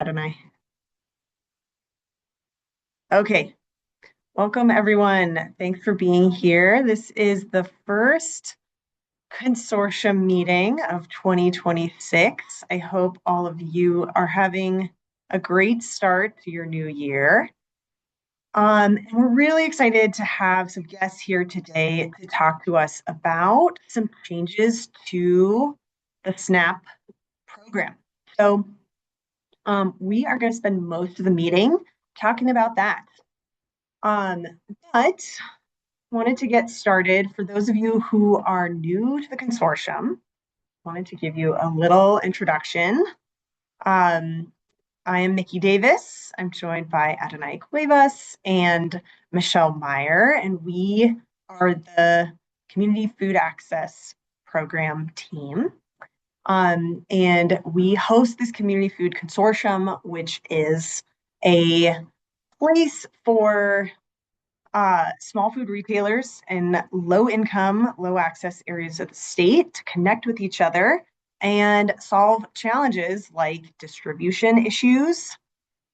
Adonai. Okay, welcome everyone. Thanks for being here. This is the first consortium meeting of 2026. I hope all of you are having a great start to your new year. And we're really excited to have some guests here today to talk to us about some changes to the SNAP program. So we are going to spend most of the meeting talking about that. But wanted to get started. For those of you who are new to the consortium, wanted to give you a little introduction. I am Mickey Davis. I'm joined by Adonai Cuevas and Michelle Meyer, and we are the Community Food Access Program team. And we host this Community Food Consortium, which is a place for small food retailers in low income, low access areas of the state to connect with each other and solve challenges like distribution issues,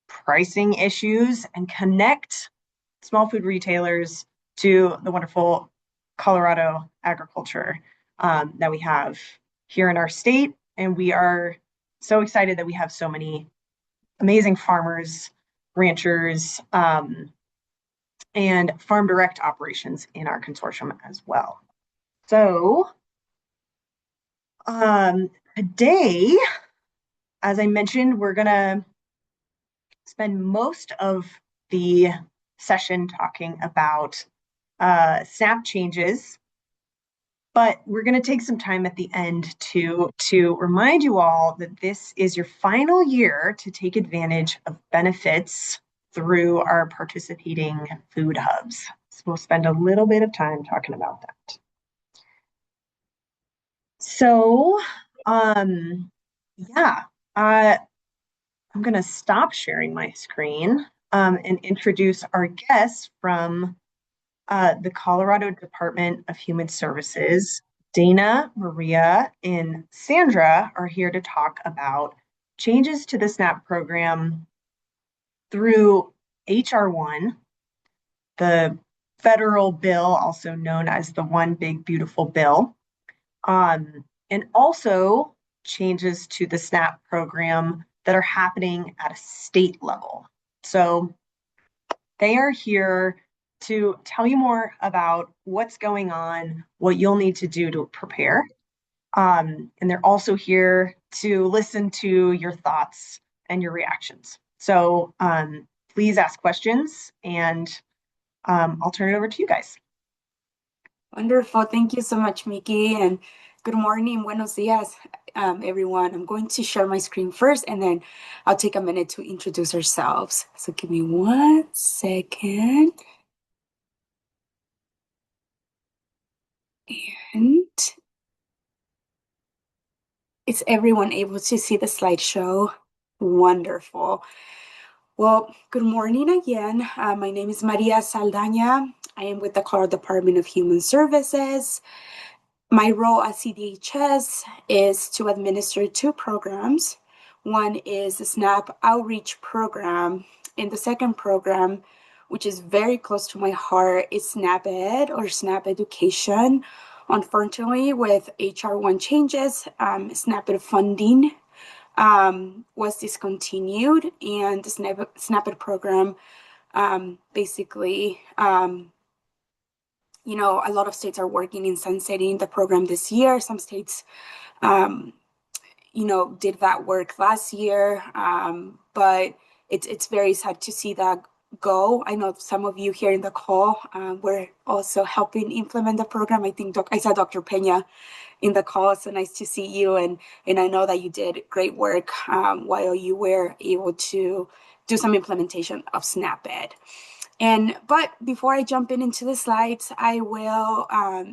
pricing issues, and connect small food retailers to the wonderful Colorado agriculture that we have here in our state. And we are so excited that we have so many amazing farmers, ranchers, and farm direct operations in our consortium as well. So today, as I mentioned, we're going to spend most of the session talking about SNAP changes, but we're going to take some time at the end to remind you all that this is your final year to take advantage of benefits through our participating food hubs. So we'll spend a little bit of time talking about that. So, yeah, I'm going to stop sharing my screen and introduce our guests from the Colorado Department of Human Services. Dana, Maria, and Sandra are here to talk about changes to the SNAP program through HR 1, the federal bill, also known as the One Big Beautiful Bill, and also changes to the SNAP program that are happening at a state level. So they are here to tell you more about what's going on, what you'll need to do to prepare. And they're also here to listen to your thoughts and your reactions. So please ask questions, and I'll turn it over to you guys. Wonderful. Thank you so much, Mickey. And good morning. Buenos dias, everyone. I'm going to share my screen first, and then I'll take a minute to introduce ourselves. So give me 1 second. And is everyone able to see the slideshow? Wonderful. Well, good morning again. My name is Maria Saldana. I am with the Colorado Department of Human Services. My role at CDHS is to administer 2 programs. One is the SNAP Outreach Program, and the second program, which is very close to my heart, is SNAP Ed or SNAP Education. Unfortunately, with HR 1 changes, SNAP Ed funding was discontinued, and the SNAP Ed program basically a lot of states are working in sunsetting the program this year. Some states, did that work last year, but it's very sad to see that go. I know some of you here in the call were also helping implement the program. I think I saw Dr. Pena in the call. So nice to see you, and I know that you did great work while you were able to do some implementation of SNAP Ed. But before I jump into the slides, I will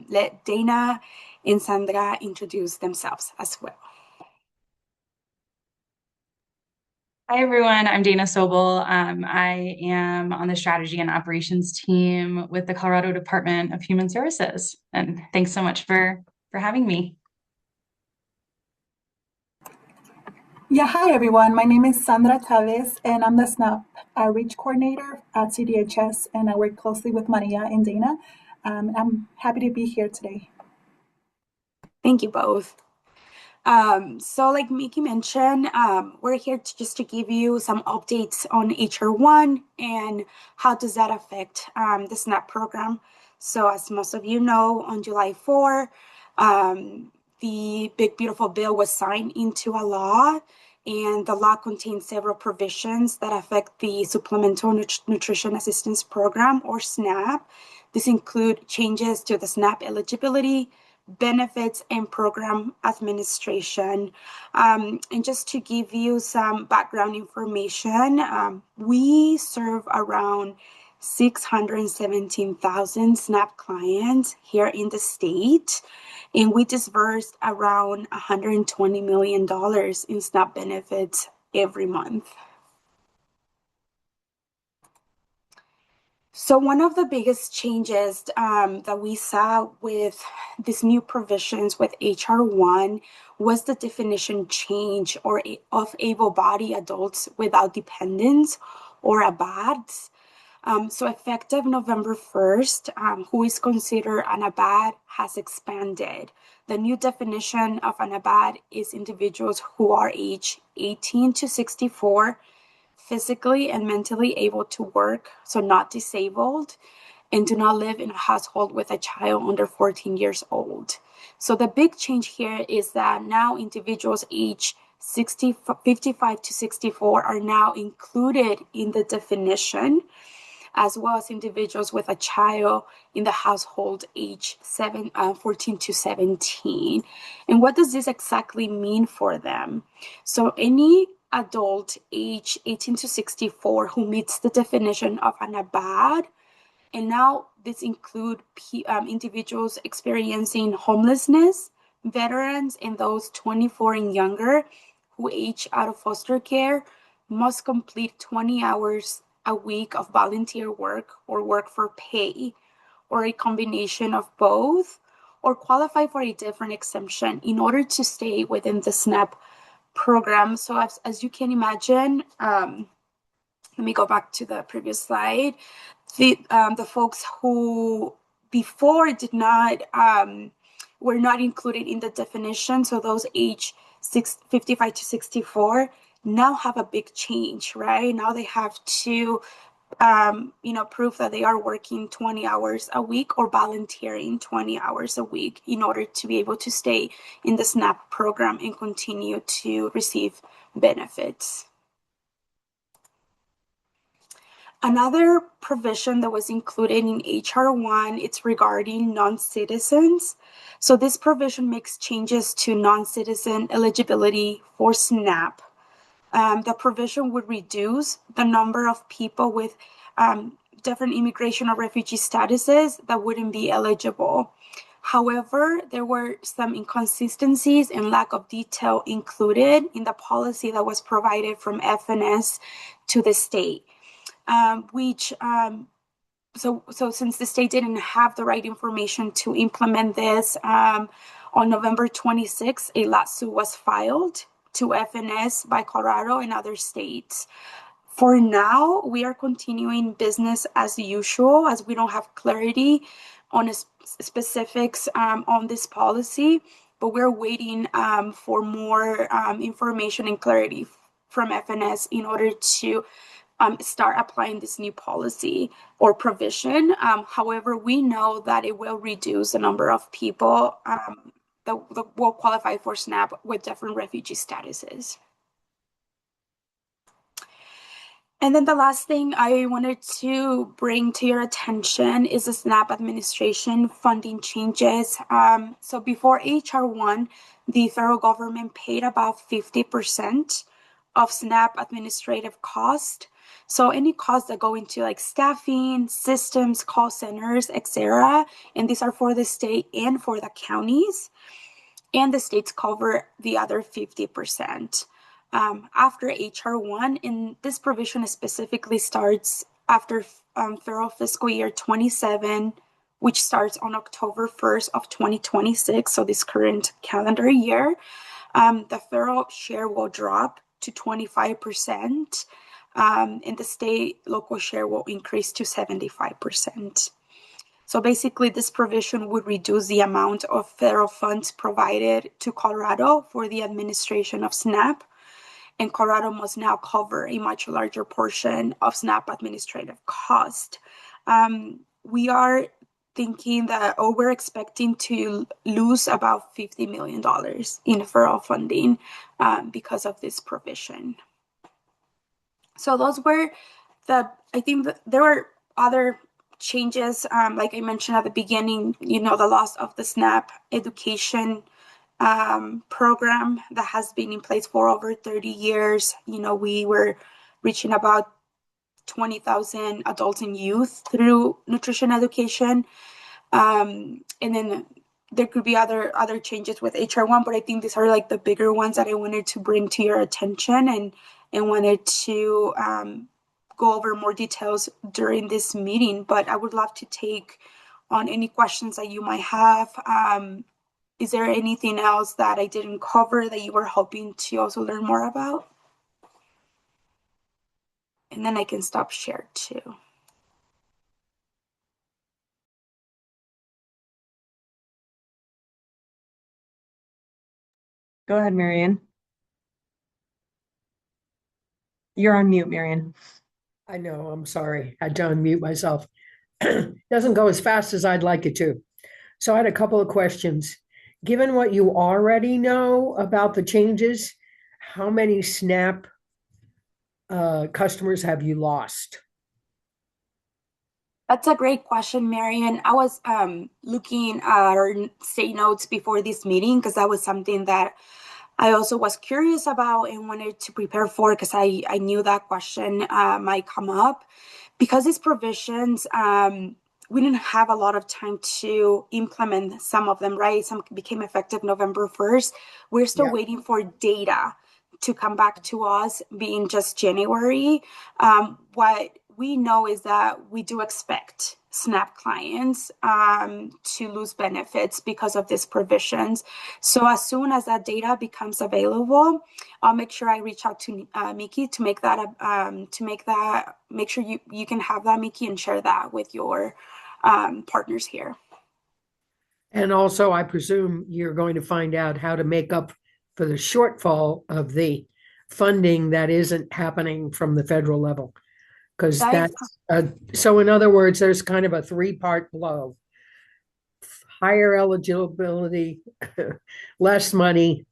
let Dana and Sandra introduce themselves as well. Hi, everyone. I'm Dana Sobel. I am on the strategy and operations team with the Colorado Department of Human Services. And thanks so much for having me. Yeah, hi everyone. My name is Sandra Chavez, and I'm the SNAP Reach Coordinator at CDHS, and I work closely with Maria and Dana. I'm happy to be here today. Thank you both. So like Miki mentioned, we're here just to give you some updates on HR1 and how does that affect the SNAP program. So as most of you know, on July 4, the Big Beautiful Bill was signed into a law, and the law contains several provisions that affect the Supplemental Nutrition Assistance Program, or SNAP. These include changes to the SNAP eligibility, benefits, and program administration. And just to give you some background information, we serve around 617,000 SNAP clients here in the state, and we disbursed around $120 million in SNAP benefits every month. So one of the biggest changes that we saw with these new provisions with HR1 was the definition change of able-bodied adults without dependents, or ABADs. So effective November 1st, who is considered an ABAD has expanded. The new definition of an ABAD is individuals who are age 18 to 64, physically and mentally able to work, so not disabled, and do not live in a household with a child under 14 years old. So the big change here is that now individuals age 55 to 64 are now included in the definition, as well as individuals with a child in the household age 14 to 17. And what does this exactly mean for them? So any adult age 18 to 64 who meets the definition of an ABAD, and now this include individuals experiencing homelessness, veterans, and those 24 and younger who age out of foster care, must complete 20 hours a week of volunteer work or work for pay, or a combination of both, or qualify for a different exemption in order to stay within the SNAP program. So as you can imagine, let me go back to the previous slide. The folks who before did not were not included in the definition, so those age 55 to 64, now have a big change, right? Now they have to prove that they are working 20 hours a week or volunteering 20 hours a week in order to be able to stay in the SNAP program and continue to receive benefits. Another provision that was included in HR1, it's regarding non-citizens. So this provision makes changes to non-citizen eligibility for SNAP. The provision would reduce the number of people with different immigration or refugee statuses that wouldn't be eligible. However, there were some inconsistencies and lack of detail included in the policy that was provided from FNS to the state. So since the state didn't have the right information to implement this, on November 26th, a lawsuit was filed to FNS by Colorado and other states. For now, we are continuing business as usual, as we don't have clarity on specifics on this policy, but we're waiting for more information and clarity from FNS in order to start applying this new policy or provision. However, we know that it will reduce the number of people that will qualify for SNAP with different refugee statuses. And then the last thing I wanted to bring to your attention is the SNAP administration funding changes. So before HR1, the federal government paid about 50% of SNAP administrative cost. So any costs that go into like staffing, systems, call centers, etc., and these are for the state and for the counties, and the states cover the other 50%. After HR1, and this provision specifically starts after federal fiscal year 27, which starts on October 1st of 2026, so this current calendar year. The federal share will drop to 25%, and the state local share will increase to 75%. So basically, this provision would reduce the amount of federal funds provided to Colorado for the administration of SNAP, and Colorado must now cover a much larger portion of SNAP administrative cost. We are thinking that, or we're expecting to lose about $50 million in federal funding because of this provision. So those were I think there were other changes, like I mentioned at the beginning, the loss of the SNAP education program that has been in place for over 30 years. We were reaching about 20,000 adults and youth through nutrition education. And then there could be other changes with HR1, but I think these are like the bigger ones that I wanted to bring to your attention and wanted to go over more details during this meeting. But I would love to take on any questions that you might have. Is there anything else that I didn't cover that you were hoping to also learn more about? And then I can stop share too. Go ahead, Marion. You're on mute, Marion. I know, I'm sorry. I had to unmute myself. Doesn't go as fast as I'd like it to. So I had a couple of questions. Given what you already know about the changes, how many SNAP customers have you lost? That's a great question, Marion. I was looking at our say notes before this meeting because that was something that I also was curious about and wanted to prepare for because I knew that question might come up. Because these provisions, we didn't have a lot of time to implement some of them, right? Some became effective November 1st. We're still waiting for data to come back to us, being just January. What we know is that we do expect SNAP clients to lose benefits because of these provisions. So as soon as that data becomes available, I'll make sure I reach out to Miki to make sure you can have that, Miki, and share that with your partners here. And also, I presume you're going to find out how to make up for the shortfall of the funding that isn't happening from the federal level. Because so in other words, there's kind of a three-part blow. Higher eligibility, less money,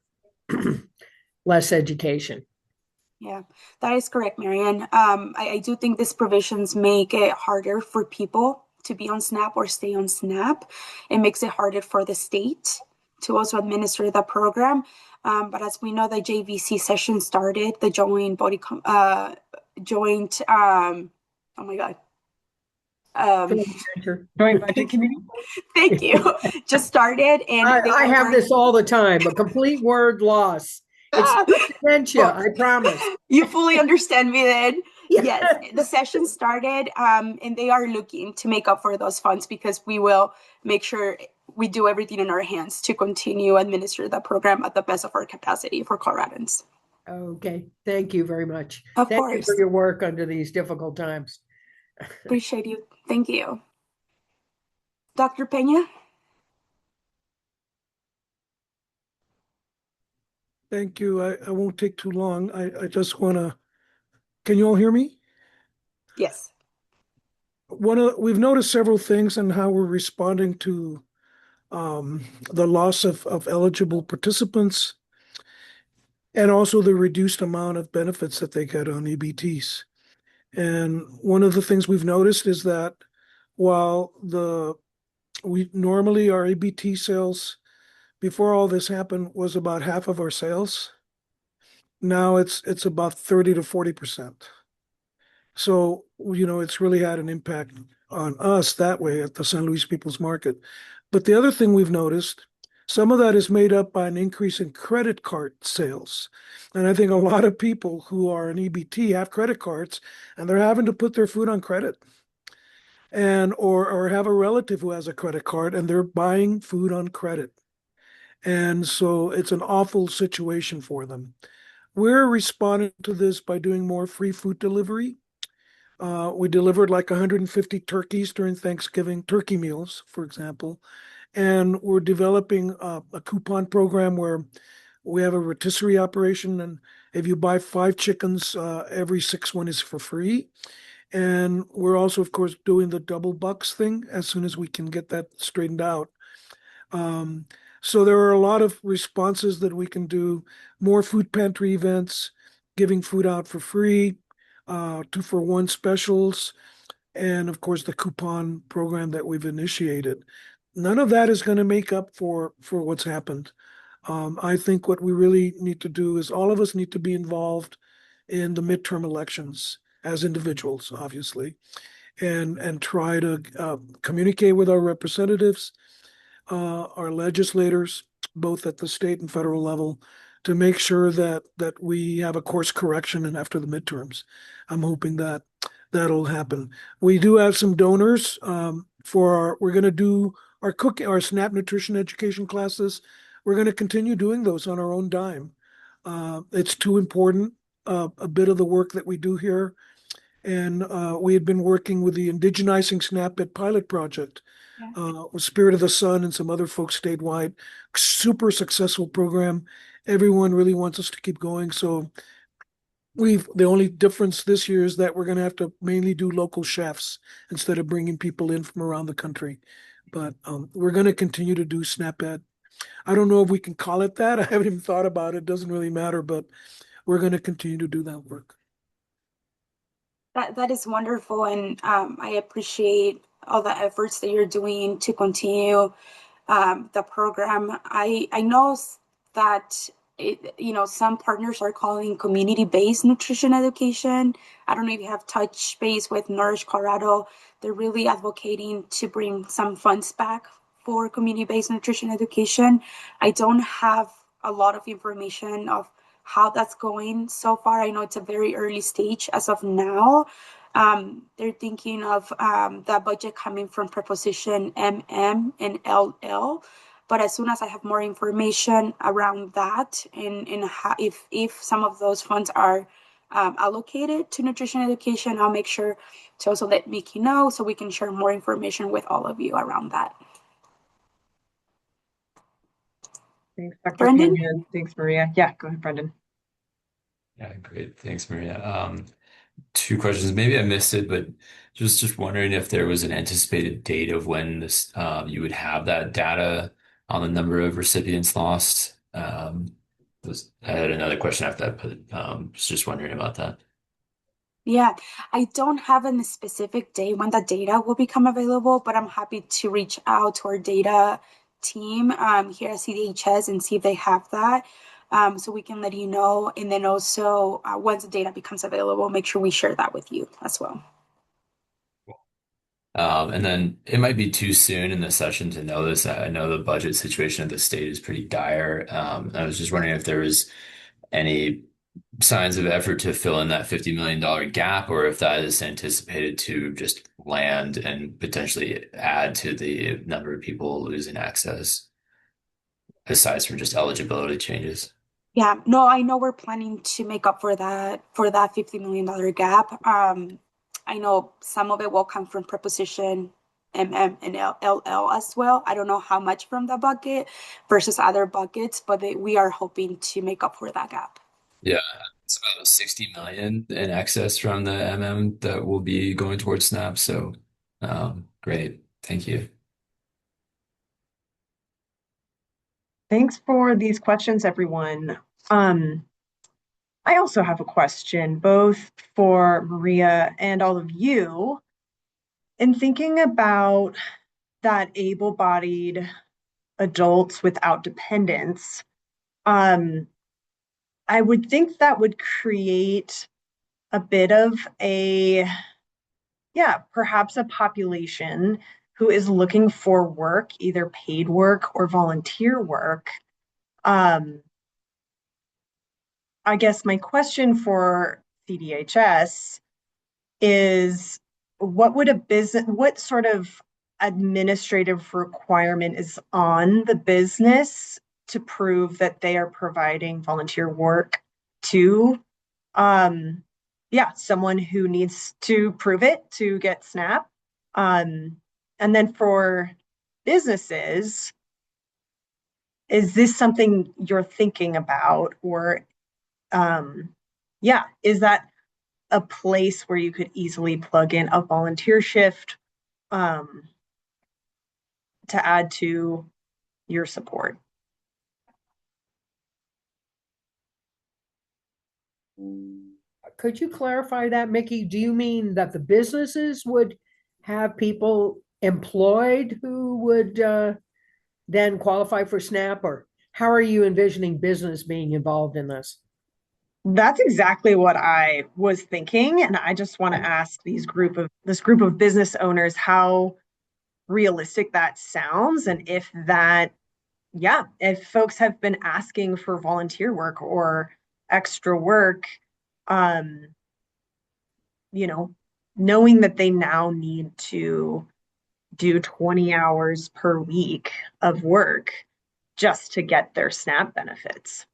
less education. Yeah, that is correct, Marianne. I do think these provisions make it harder for people to be on SNAP or stay on SNAP. It makes it harder for the state to also administer the program. But as we know, the JVC session started, the joint oh my God. Joint budget committee. Thank you. Just started, and I have this all the time. A complete word loss. It's dementia. I promise. You fully understand me then. Yes, the session started, and they are looking to make up for those funds because we will make sure we do everything in our hands to continue administer the program at the best of our capacity for Coloradans. Okay, thank you very much. Of Thank course. you for your work under these difficult times. Appreciate you. Thank you. Dr. Peña? Thank you. I won't take too long. I just want to, can you all hear me? Yes. We've noticed several things in how we're responding to the loss of eligible participants and also the reduced amount of benefits that they get on EBTs. And one of the things we've noticed is that while we normally our EBT sales before all this happened was about half of our sales, now it's about 30 to 40%. So, it's really had an impact on us that way at the San Luis People's Market. But the other thing we've noticed, some of that is made up by an increase in credit card sales. And I think a lot of people who are in EBT have credit cards and they're having to put their food on credit. And or have a relative who has a credit card and they're buying food on credit. And so it's an awful situation for them. We're responding to this by doing more free food delivery. We delivered like 150 turkeys during Thanksgiving, turkey meals, for example. And we're developing a coupon program where we have a rotisserie operation. And if you buy 5 chickens, every sixth one is for free. And we're also, of course, doing the double bucks thing as soon as we can get that straightened out. Um, so there are a lot of responses that we can do, more food pantry events, giving food out for free, 2-for-1 specials, and of course the coupon program that we've initiated. None of that is going to make up for what's happened. I think what we really need to do is all of us need to be involved in the midterm elections as individuals, obviously, and try to communicate with our representatives, our legislators, both at the state and federal level, to make sure that we have a course correction and after the midterms. I'm hoping that that'll happen. We do have some donors we're going to do our SNAP nutrition education classes. We're going to continue doing those on our own dime. It's too important, a bit of the work that we do here. And we had been working with the Indigenizing SNAP Ed pilot project, with Spirit of the Sun and some other folks statewide. Super successful program. Everyone really wants us to keep going. So the only difference this year is that we're going to have to mainly do local chefs instead of bringing people in from around the country. But we're going to continue to do SNAP Ed. I don't know if we can call it that. I haven't even thought about it. It doesn't really matter, but we're going to continue to do that work. That is wonderful, and I appreciate all the efforts that you're doing to continue the program. I know that some partners are calling community-based nutrition education. I don't know if you have touch base with Nourish Colorado. They're really advocating to bring some funds back for community-based nutrition education. I don't have a lot of information of how that's going so far. I know it's a very early stage as of now. They're thinking of the budget coming from Proposition MM and LL. But as soon as I have more information around that and how, if some of those funds are allocated to nutrition education, I'll make sure to also let Vicky know so we can share more information with all of you around that. Thanks, Dr. Brendan? Pena. Thanks, Maria. Yeah, go ahead, Brendan. Yeah, great. Thanks, Maria. Two questions. Maybe I missed it, but just wondering if there was an anticipated date of when this you would have that data on the number of recipients lost. I had another question after that, but was just wondering about that. Yeah, I don't have a specific day when the data will become available, but I'm happy to reach out to our data team here at CDHS and see if they have that. So we can let you know. And then also, once the data becomes available, make sure we share that with you as well. And then it might be too soon in the session to know this. I know the budget situation of the state is pretty dire. I was just wondering if there was any signs of effort to fill in that $50 million gap, or if that is anticipated to just land and potentially add to the number of people losing access, aside from just eligibility changes. Yeah, no, I know we're planning to make up for that $50 million gap. I know some of it will come from Proposition MM and LL as well. I don't know how much from the bucket versus other buckets, but we are hoping to make up for that gap. Yeah, it's about 60 million in excess from the MM that will be going towards SNAP. So, great. Thank you. Thanks for these questions, everyone. I also have a question, both for Maria and all of you. In thinking about that able-bodied adults without dependence, I would think that would create a bit of perhaps a population who is looking for work, either paid work or volunteer work. I guess my question for CDHS is, what sort of administrative requirement is on the business to prove that they are providing volunteer work to, someone who needs to prove it to get SNAP. And then for businesses, is this something you're thinking about, or is that a place where you could easily plug in a volunteer shift to add to your support? Could you clarify that, Mickey? Do you mean that the businesses would have people employed who would then qualify for SNAP, or how are you envisioning business being involved in this? That's exactly what I was thinking, and I just want to ask this group of business owners how realistic that sounds, and if folks have been asking for volunteer work or extra work, um, knowing that they now need to do 20 hours per week of work just to get their SNAP benefits.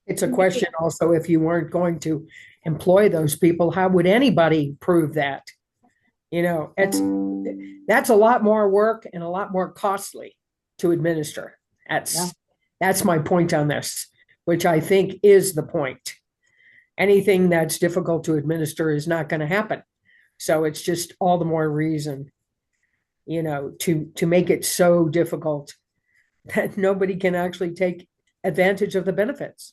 It's a question also, if you weren't going to employ those people, how would anybody prove that? That's a lot more work and a lot more costly to administer. That's my point on this, which I think is the point. Anything that's difficult to administer is not going to happen. So it's just all the more reason, to make it so difficult that nobody can actually take advantage of the benefits.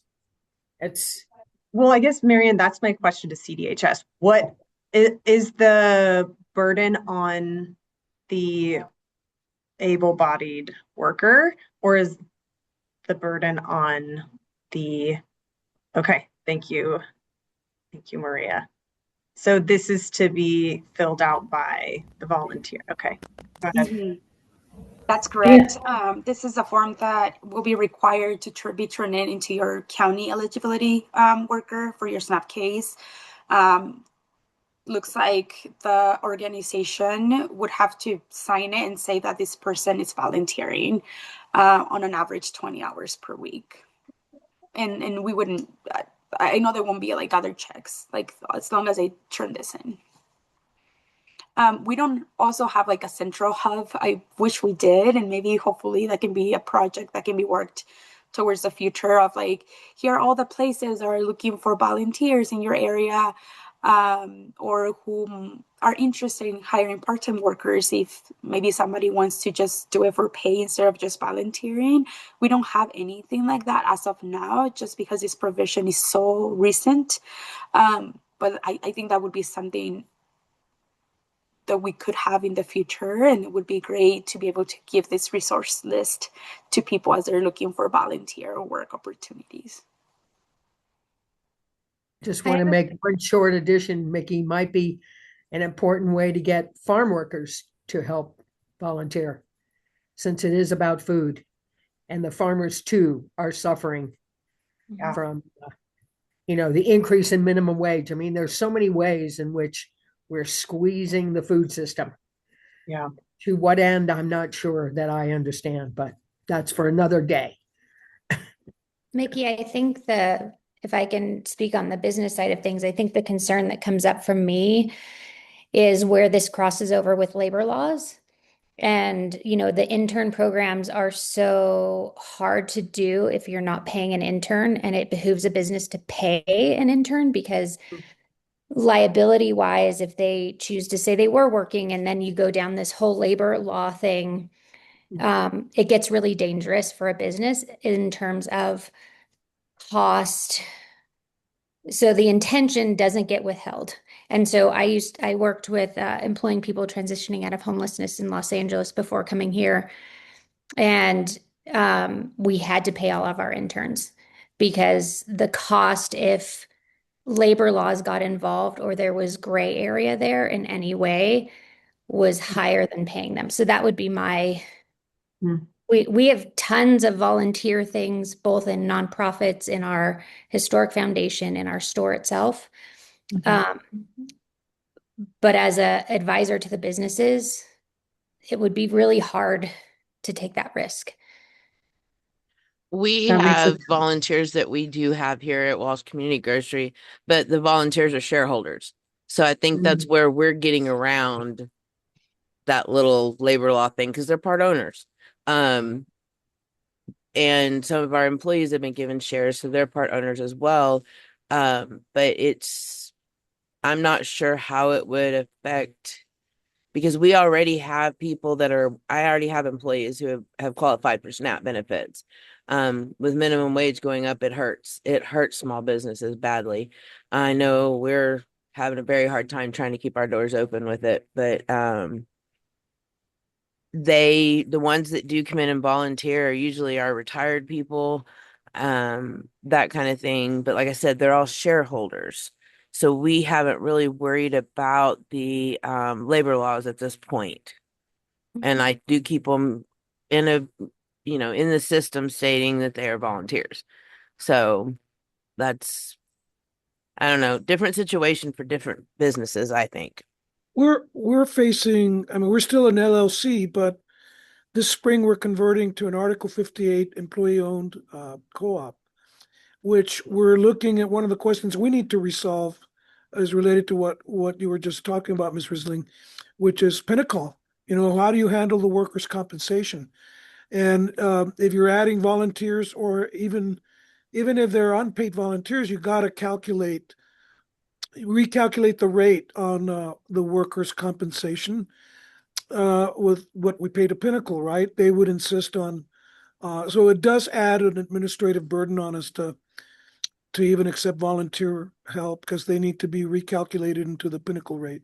Well, I guess, Marian, that's my question to CDHS. What is the burden on the able-bodied worker, or is the burden on okay, thank you, Maria. So this is to be filled out by the volunteer. Okay, go ahead. Mm-hmm. That's correct. This is a form that will be required to be turned into your county eligibility worker for your SNAP case. Looks like the organization would have to sign it and say that this person is volunteering on an average 20 hours per week. And we wouldn't, I know there won't be like other checks, like as long as they turn this in. We don't also have like a central hub. I wish we did, and maybe hopefully that can be a project that can be worked towards the future of like, here are all the places that are looking for volunteers in your area, or who are interested in hiring part-time workers. If maybe somebody wants to just do it for pay instead of just volunteering. We don't have anything like that as of now, just because this provision is so recent. But I think that would be something that we could have in the future, and it would be great to be able to give this resource list to people as they're looking for volunteer work opportunities. Just want to make one short addition, Mickey. Might be an important way to get farm workers to help volunteer, since it is about food, and the farmers too are suffering from the increase in minimum wage. I mean, there's so many ways in which we're squeezing the food system. Yeah. To what end, I'm not sure that I understand, but that's for another day. Mickey, I think if I can speak on the business side of things, I think the concern that comes up from me is where this crosses over with labor laws. And, the intern programs are so hard to do if you're not paying an intern, and it behooves a business to pay an intern because liability wise, if they choose to say they were working and then you go down this whole labor law thing, it gets really dangerous for a business in terms of cost. So the intention doesn't get withheld. And so I worked with employing people transitioning out of homelessness in Los Angeles before coming here. And we had to pay all of our interns because the cost, if labor laws got involved or there was gray area there in any way, was higher than paying them. So that would be we have tons of volunteer things, both in nonprofits, in our historic foundation, in our store itself. But as an advisor to the businesses, it would be really hard to take that risk. We That makes have sense. volunteers that we do have here at Walsh Community Grocery, but the volunteers are shareholders. So I think that's where we're getting around that little labor law thing because they're part owners. Um, and some of our employees have been given shares, so they're part owners as well. But I'm not sure how it would affect because we already have people I already have employees who have qualified for SNAP benefits. With minimum wage going up, it hurts. It hurts small businesses badly. I know we're having a very hard time trying to keep our doors open with it, but the ones that do come in and volunteer are usually our retired people, that kind of thing. But like I said, they're all shareholders. So we haven't really worried about the labor laws at this point. And I do keep them in in the system stating that they are volunteers. So that's, I don't know, different situation for different businesses, I think. We're facing, I mean, we're still an LLC, but this spring we're converting to an Article 58 employee-owned co-op, which we're looking at. One of the questions we need to resolve is related to what you were just talking about, Ms. Risling, which is Pinnacle. How do you handle the workers' compensation? And if you're adding volunteers, or even if they're unpaid volunteers, you got to recalculate the rate on the workers' compensation with what we pay to Pinnacle, right? They would insist on, so it does add an administrative burden on us to even accept volunteer help because they need to be recalculated into the Pinnacle rate.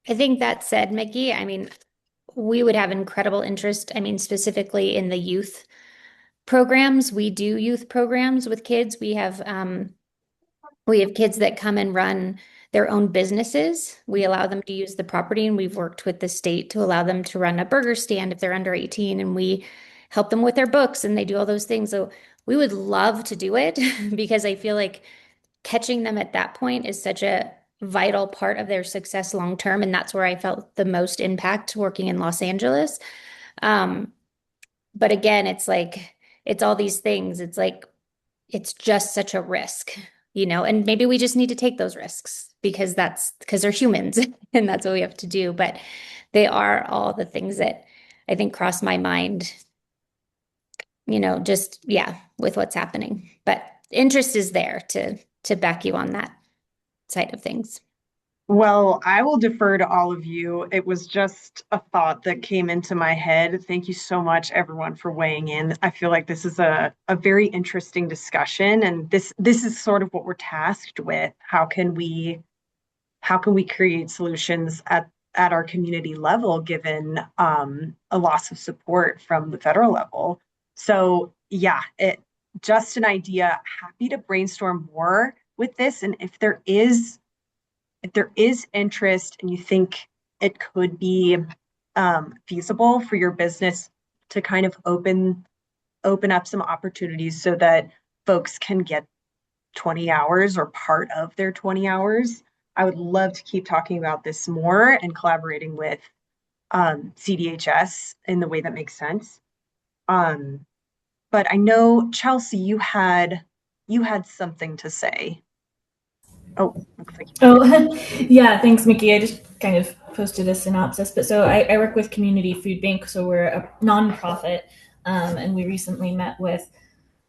I think that said, Mickey, I mean, we would have incredible interest. I mean, specifically in the youth programs. We do youth programs with kids. We have kids that come and run their own businesses. We allow them to use the property, and we've worked with the state to allow them to run a burger stand if they're under 18, and we help them with their books and they do all those things. So we would love to do it because I feel like catching them at that point is such a vital part of their success long term. And that's where I felt the most impact working in Los Angeles. But again, it's all these things. It's like, it's just such a risk, and maybe we just need to take those risks because they're humans and that's what we have to do. But they are all the things that I think cross my mind, just, yeah, with what's happening. But interest is there to back you on that side of things. Well, I will defer to all of you. It was just a thought that came into my head. Thank you so much, everyone, for weighing in. I feel like this is a very interesting discussion, and this is sort of what we're tasked with. How can we create solutions at our community level, given a loss of support from the federal level? So yeah, it just an idea. Happy to brainstorm more with this, and if there is interest and you think it could be feasible for your business to kind of open up some opportunities so that folks can get 20 hours or part of their 20 hours, I would love to keep talking about this more and collaborating with CDHS in the way that makes sense. But I know, Chelsea, you had something to say. Oh, looks like Oh, yeah, thanks, Mickey. I just kind of posted a synopsis. But so I work with Community Food Bank, so we're a nonprofit, and we recently met with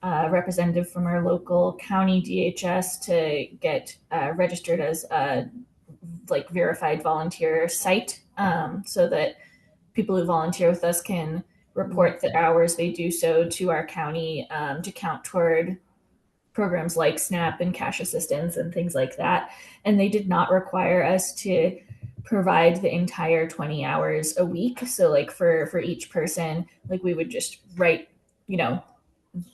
a representative from our local county DHS to get registered as a verified volunteer site, so that people who volunteer with us can report the hours they do so to our county to count toward programs like SNAP and cash assistance and things like that. And they did not require us to provide the entire 20 hours a week. So for each person, we would just write,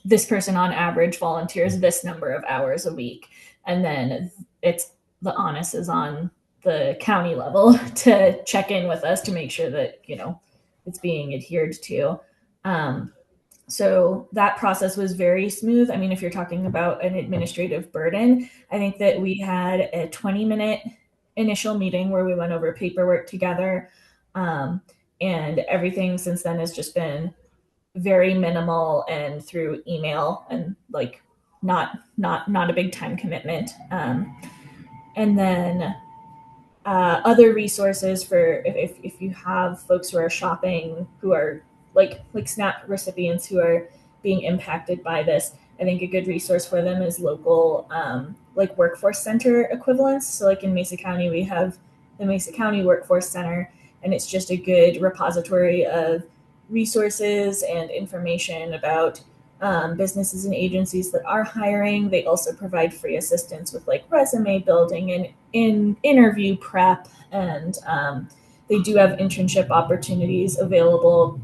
this person on average volunteers this number of hours a week. And then the onus is on the county level to check in with us to make sure that, it's being adhered to. So that process was very smooth. I mean, if you're talking about an administrative burden, I think that we had a 20-minute initial meeting where we went over paperwork together. And everything since then has just been very minimal and through email and like not a big time commitment. And then other resources for if you have folks who are shopping who are like SNAP recipients who are being impacted by this. I think a good resource for them is local like workforce center equivalents. So like in Mesa County, we have the Mesa County Workforce Center, and it's just a good repository of resources and information about businesses and agencies that are hiring. They also provide free assistance with like resume building and in interview prep, and they do have internship opportunities available,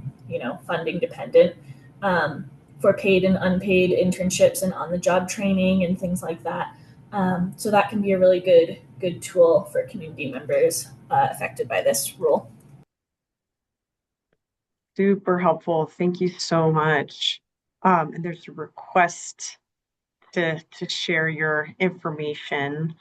funding dependent, for paid and unpaid internships and on the job training and things like that. So that can be a really good tool for community members affected by this rule. Super helpful. Thank you so much. And there's a request to share your information.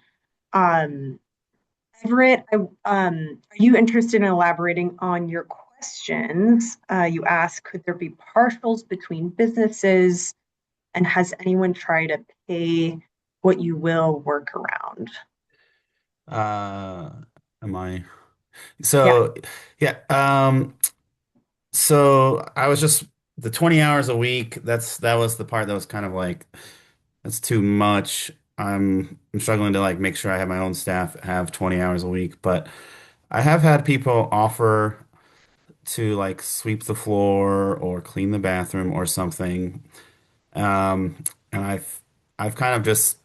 Everett, are you interested in elaborating on your questions? You asked, could there be partials between businesses? And has anyone tried a pay what you will workaround? Am I? So, yeah. So I was just the 20 hours a week, that was the part that was kind of like that's too much. I'm struggling to like make sure I have my own staff have 20 hours a week, but I have had people offer to like sweep the floor or clean the bathroom or something. Um, and I've kind of just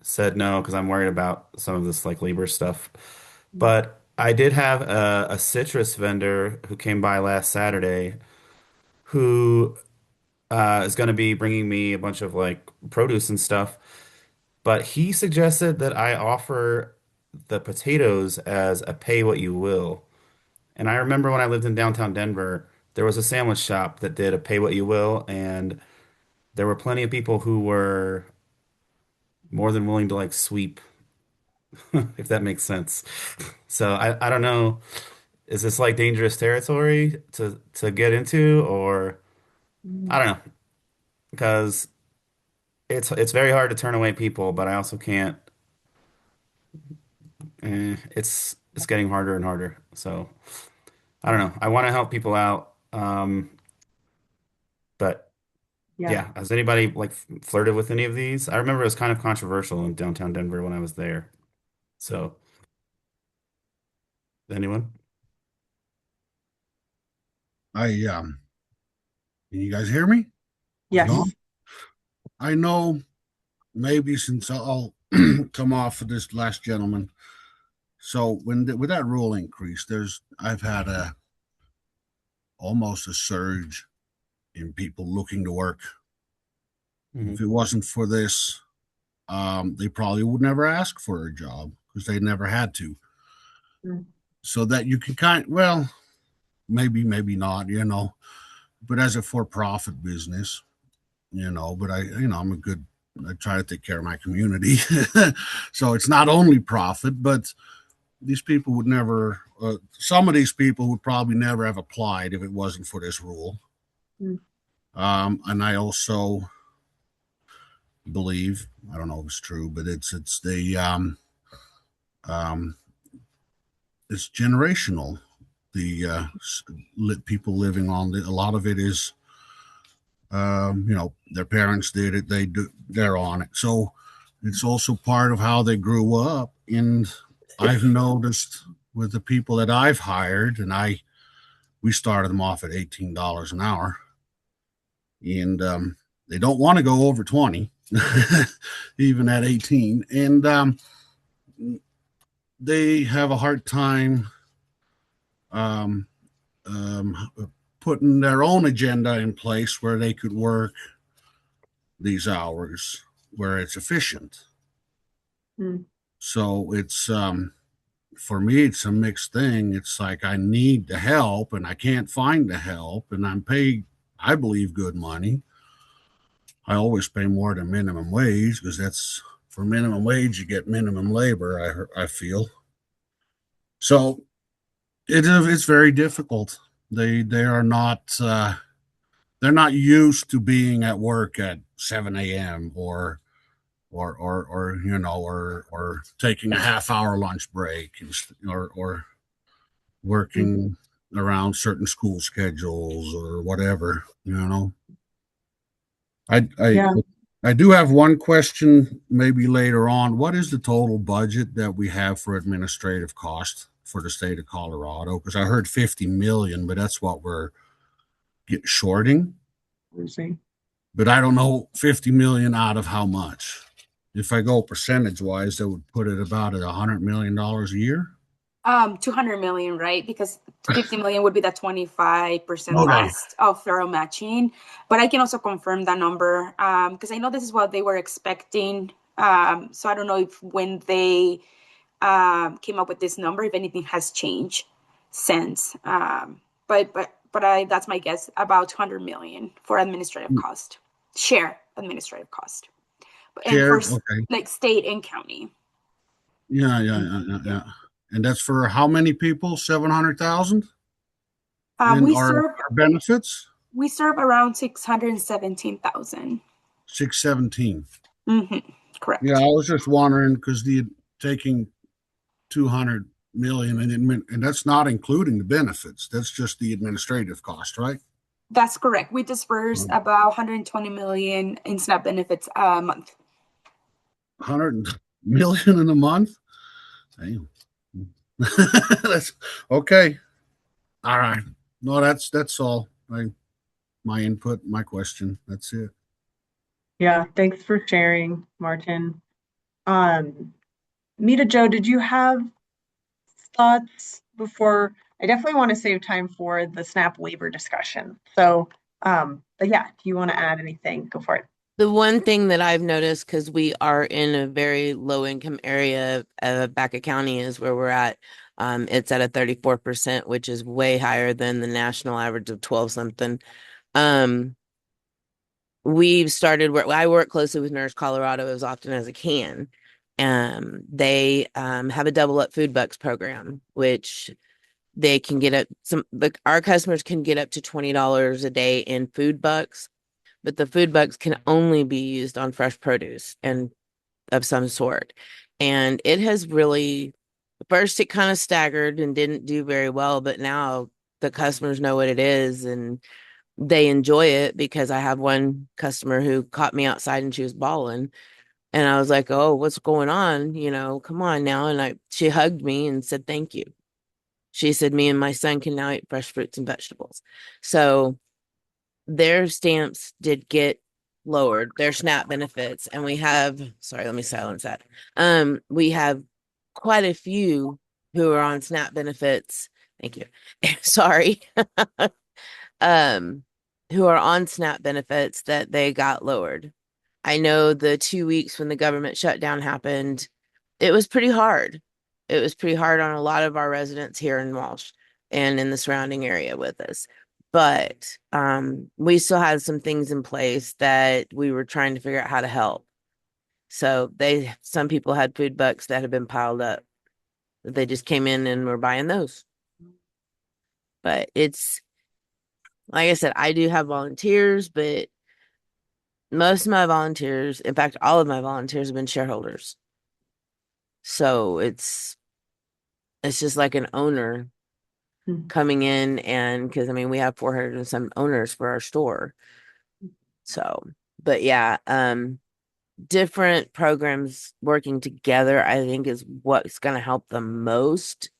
said no because I'm worried about some of this like labor stuff. But I did have a citrus vendor who came by last Saturday who is going to be bringing me a bunch of like produce and stuff. But he suggested that I offer the potatoes as a pay what you will. And I remember when I lived in downtown Denver, there was a sandwich shop that did a pay what you will, and there were plenty of people who were more than willing to like sweep, if that makes sense. So I don't know, is this like dangerous territory to get into, or I don't know, because it's very hard to turn away people, but I also can't. It's getting harder and harder. So I don't know. I want to help people out, but Yeah. yeah. Has anybody like flirted with any of these? I remember it was kind of controversial in downtown Denver when I was there. So anyone? Can you guys hear me? Yes. No? I know maybe since I'll come off of this last gentleman. So with that rule increase, I've had almost a surge in people looking to work. If it wasn't for this, they probably would never ask for a job because they never had to. So that you can well, maybe not, but as a for-profit business, but I'm I try to take care of my community. So it's not only profit, but these people would never, some of these people would probably never have applied if it wasn't for this rule. And I also believe, I don't know if it's true, but it's it's generational. The people living on a lot of it is, their parents did it, they're on it. So it's also part of how they grew up. And I've noticed with the people that I've hired, and we started them off at $18 an hour, and they don't want to go over 20, even at 18, and they have a hard time putting their own agenda in place where they could work these hours where it's efficient. So it's for me, it's a mixed thing. It's like I need the help and I can't find the help, and I'm paid, I believe, good money. I always pay more than minimum wage because that's for minimum wage, you get minimum labor, I feel. So it's very difficult. They are not they're not used to being at work at 7 a.m. or or taking a half hour lunch break or working around certain school schedules or whatever, I Yeah. I do have one question maybe later on. What is the total budget that we have for administrative costs for the state of Colorado? Because I heard 50 million, but that's what we're shorting. Losing. But I don't know 50 million out of how much. If I go percentage wise, that would put it about at $100 million a year. 200 million, right? Because 50 million would be the 25% Okay. cost of federal matching. But I can also confirm that number because I know this is what they were expecting. So I don't know if when they came up with this number, if anything has changed since. But that's my guess, about 200 million for administrative cost, share administrative cost, and for Shared. Okay. like state and county. Yeah. And that's for how many people? 700,000 in We our serve benefits? we serve around 617,000. 617. Correct. Yeah, I was just wondering because the taking 200 million and that's not including the benefits. That's just the administrative cost, right? That's correct. We disperse about 120 million in SNAP benefits a month. 100 million in a month? Damn. That's okay. All right. No, that's all. My input, my question. That's it. Yeah. Thanks for sharing, Martin. Mita Joe, did you have thoughts before? I definitely want to save time for the SNAP waiver discussion. So, but yeah, if you want to add anything, go for it. The one thing that I've noticed, because we are in a very low income area of Baca County is where we're at. It's at a 34%, which is way higher than the national average of 12 something. We've started where I work closely with Nurse Colorado as often as I can. They have a double up food bucks program, which they can get up our customers can get up to $20 a day in food bucks, but the food bucks can only be used on fresh produce and of some sort. And it has really, first it kind of staggered and didn't do very well, but now the customers know what it is and they enjoy it because I have one customer who caught me outside and she was bawling. And I was like, oh, what's going on? Come on now. And she hugged me and said, thank you. She said, me and my son can now eat fresh fruits and vegetables. So their stamps did get lowered, their SNAP benefits. And sorry, let me silence that. We have quite a few who are on SNAP benefits. Thank you. Sorry. Who are on SNAP benefits that they got lowered. I know the 2 weeks when the government shutdown happened, it was pretty hard. It was pretty hard on a lot of our residents here in Walsh and in the surrounding area with us. But we still had some things in place that we were trying to figure out how to help. So some people had food bucks that had been piled up. They just came in and were buying those. But it's like I said, I do have volunteers, but most of my volunteers, in fact, all of my volunteers have been shareholders. So it's just like an owner coming in and because we have 400 and some owners for our store. So, but yeah, different programs working together, I think is what's going to help the most.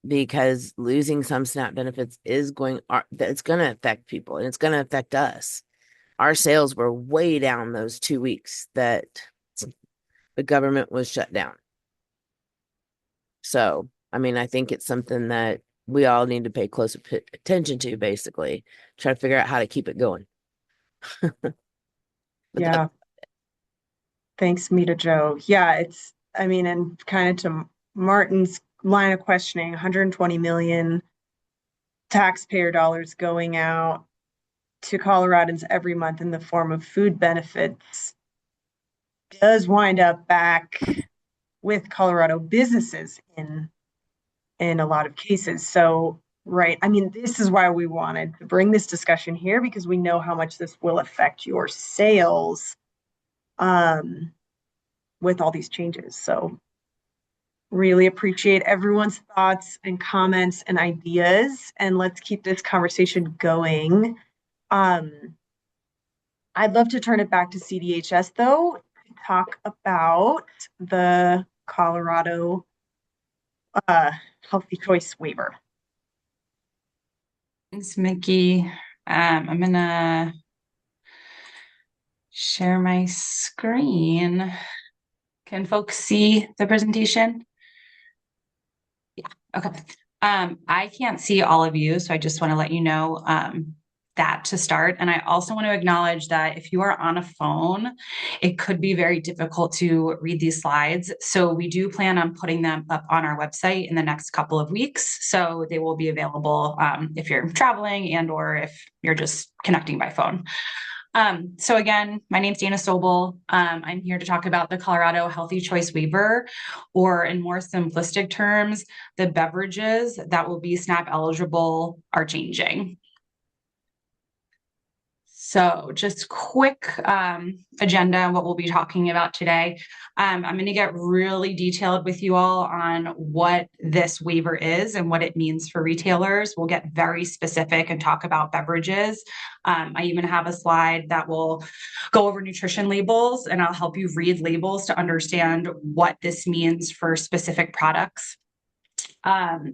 Because losing some SNAP benefits it's going to affect people and it's going to affect us. Our sales were way down those 2 weeks that the government was shut down. So, I think it's something that we all need to pay close attention to, basically, try to figure out how to keep it going. Yeah. Thanks, Mita Joe. Yeah, and kind of to Martin's line of questioning, 120 million taxpayer dollars going out to Coloradans every month in the form of food benefits does wind up back with Colorado businesses in a lot of cases. So Right. I mean, this is why we wanted to bring this discussion here, because we know how much this will affect your sales with all these changes. So really appreciate everyone's thoughts and comments and ideas, and let's keep this conversation going. I'd love to turn it back to CDHS though, to talk about the Colorado Healthy Choice Waiver. Thanks, Mickey. I'm gonna share my screen. Can folks see the presentation? Yeah, okay. I can't see all of you, so I just want to let you know that to start. And I also want to acknowledge that if you are on a phone, it could be very difficult to read these slides. So we do plan on putting them up on our website in the next couple of weeks. So they will be available if you're traveling and or if you're just connecting by phone. So again, my name's Dana Sobel. I'm here to talk about the Colorado Healthy Choice Waiver, or in more simplistic terms, the beverages that will be SNAP eligible are changing. So just quick agenda on what we'll be talking about today. I'm going to get really detailed with you all on what this waiver is and what it means for retailers. We'll get very specific and talk about beverages. I even have a slide that will go over nutrition labels, and I'll help you read labels to understand what this means for specific products.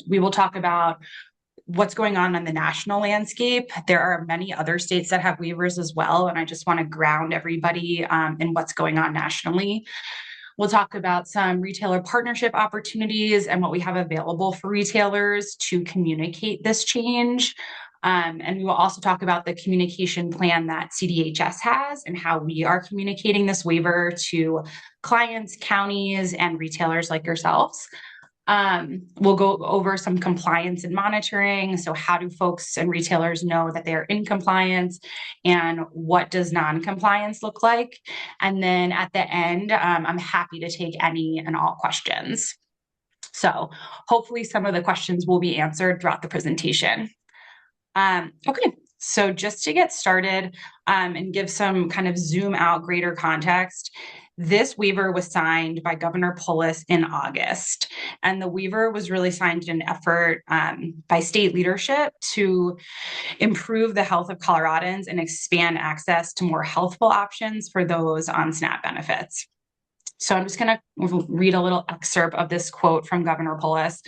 We will talk about what's going on the national landscape. There are many other states that have waivers as well, and I just want to ground everybody in what's going on nationally. We'll talk about some retailer partnership opportunities and what we have available for retailers to communicate this change. And we will also talk about the communication plan that CDHS has and how we are communicating this waiver to clients, counties, and retailers like yourselves. We'll go over some compliance and monitoring. So how do folks and retailers know that they're in compliance, and what does non-compliance look like? And then at the end, I'm happy to take any and all questions. So hopefully some of the questions will be answered throughout the presentation. Okay, so just to get started and give some kind of zoom out greater context, this waiver was signed by Governor Polis in August, and the waiver was really signed in an effort by state leadership to improve the health of Coloradans and expand access to more healthful options for those on SNAP benefits. So I'm just going to read a little excerpt of this quote from Governor Polis.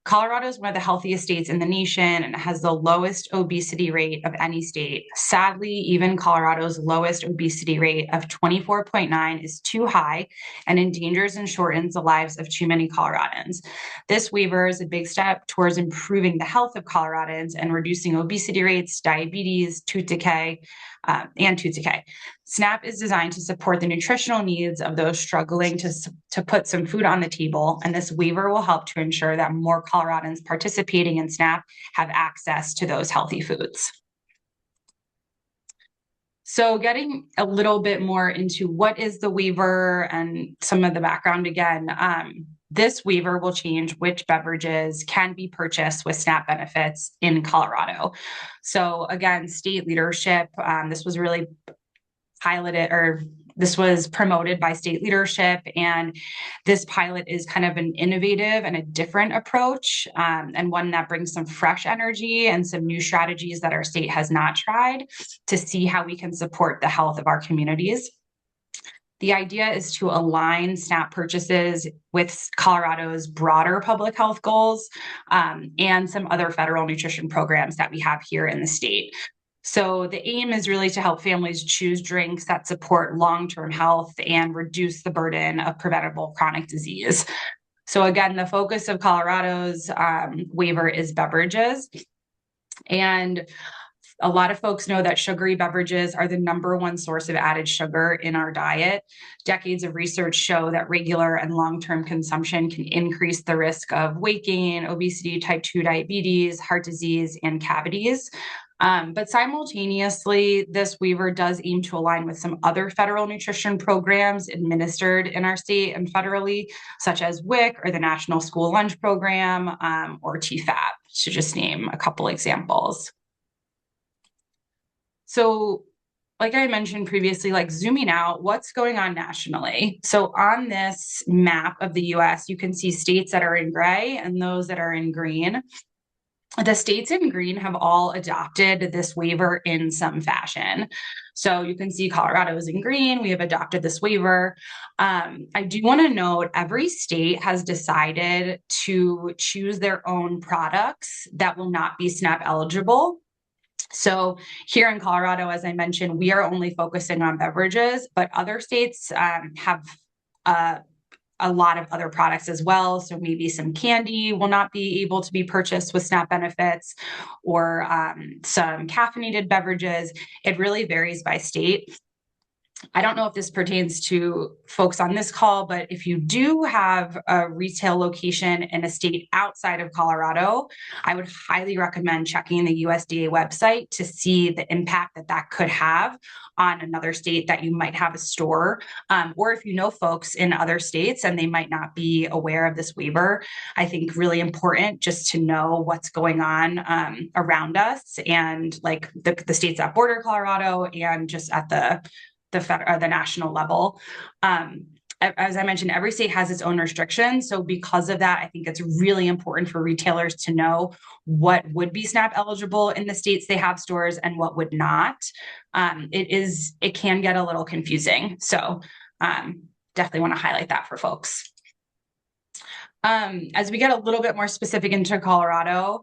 Colorado is one of the healthiest states in the nation and has the lowest obesity rate of any state. Sadly, even Colorado's lowest obesity rate of 24.9 is too high and endangers and shortens the lives of too many Coloradans. This waiver is a big step towards improving the health of Coloradans and reducing obesity rates, diabetes, tooth decay, and tooth decay. SNAP is designed to support the nutritional needs of those struggling to put some food on the table, and this waiver will help to ensure that more Coloradans participating in SNAP have access to those healthy foods. So getting a little bit more into what is the waiver and some of the background again, this waiver will change which beverages can be purchased with SNAP benefits in Colorado. So again, state leadership, this was really piloted, or this was promoted by state leadership, and this pilot is kind of an innovative and a different approach, and one that brings some fresh energy and some new strategies that our state has not tried to see how we can support the health of our communities. The idea is to align SNAP purchases with Colorado's broader public health goals and some other federal nutrition programs that we have here in the state. So the aim is really to help families choose drinks that support long-term health and reduce the burden of preventable chronic disease. So again, the focus of Colorado's waiver is beverages. And a lot of folks know that sugary beverages are the #1 source of added sugar in our diet. Decades of research show that regular and long-term consumption can increase the risk of weight gain, obesity, type 2 diabetes, heart disease, and cavities. But simultaneously, this waiver does aim to align with some other federal nutrition programs administered in our state and federally, such as WIC or the National School Lunch Program, or TFAP, to just name a couple examples. So, like I mentioned previously, like zooming out, what's going on nationally? So on this map of the US, you can see states that are in gray and those that are in green. The states in green have all adopted this waiver in some fashion. So you can see Colorado is in green. We have adopted this waiver. I do want to note every state has decided to choose their own products that will not be SNAP eligible. So here in Colorado, as I mentioned, we are only focusing on beverages, but other states have a lot of other products as well. So maybe some candy will not be able to be purchased with SNAP benefits, or some caffeinated beverages. It really varies by state. I don't know if this pertains to folks on this call, but if you do have a retail location in a state outside of Colorado, I would highly recommend checking the USDA website to see the impact that that could have on another state that you might have a store. Or if you know folks in other states and they might not be aware of this waiver, I think really important just to know what's going on around us, and like the states that border Colorado, and just at the national level. As I mentioned, every state has its own restrictions. So because of that, I think it's really important for retailers to know what would be SNAP eligible in the states they have stores and what would not. It can get a little confusing. So definitely want to highlight that for folks. As we get a little bit more specific into Colorado,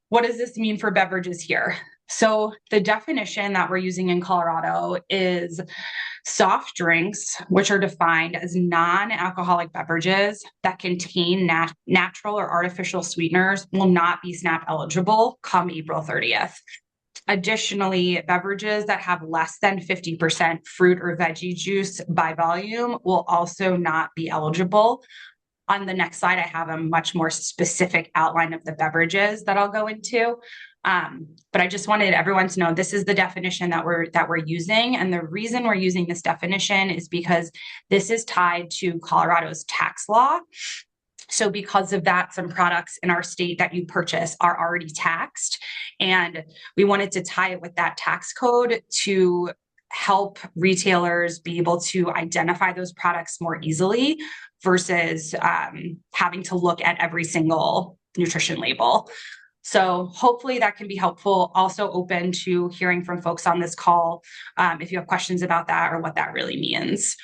what does this mean for beverages here? So the definition that we're using in Colorado is soft drinks, which are defined as non-alcoholic beverages that contain natural or artificial sweeteners, will not be SNAP eligible come April 30th. Additionally, beverages that have less than 50% fruit or veggie juice by volume will also not be eligible. On the next slide, I have a much more specific outline of the beverages that I'll go into. But I just wanted everyone to know this is the definition that we're using. And the reason we're using this definition is because this is tied to Colorado's tax law. So because of that, some products in our state that you purchase are already taxed. And we wanted to tie it with that tax code to help retailers be able to identify those products more easily versus having to look at every single nutrition label. So hopefully that can be helpful. Also open to hearing from folks on this call if you have questions about that or what that really means.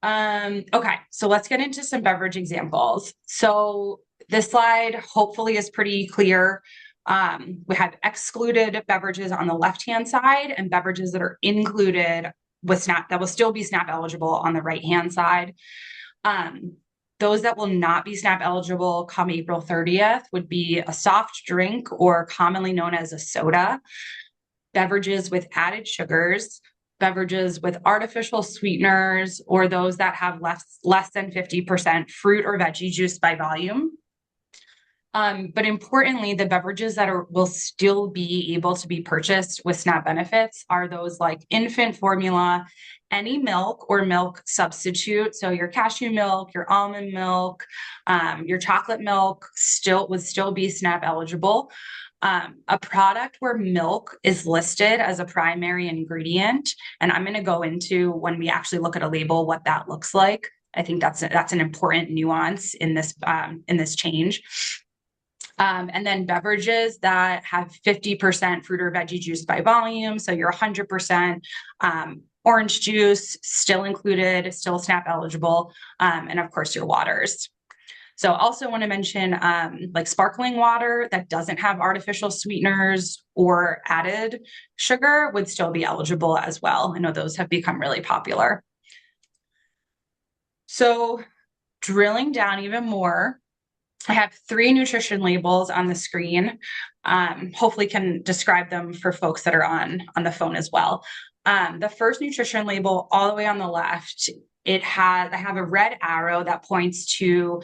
Okay, so let's get into some beverage examples. So this slide hopefully is pretty clear. We have excluded beverages on the left-hand side and beverages that are included with SNAP that will still be SNAP eligible on the right-hand side. Those that will not be SNAP eligible come April 30th would be a soft drink, or commonly known as a soda, beverages with added sugars, beverages with artificial sweeteners, or those that have less than 50% fruit or veggie juice by volume. But importantly, the beverages that will still be able to be purchased with SNAP benefits are those like infant formula, any milk or milk substitute. So your cashew milk, your almond milk, your chocolate milk would still be SNAP eligible. A product where milk is listed as a primary ingredient, and I'm going to go into when we actually look at a label what that looks like. I think that's an important nuance in this change. And then beverages that have 50% fruit or veggie juice by volume. So your 100% orange juice still included, still SNAP eligible, and of course your waters. So also want to mention like sparkling water that doesn't have artificial sweeteners or added sugar would still be eligible as well. I know those have become really popular. So drilling down even more, I have 3 nutrition labels on the screen. Hopefully can describe them for folks that are on the phone as well. The first nutrition label all the way on the left, I have a red arrow that points to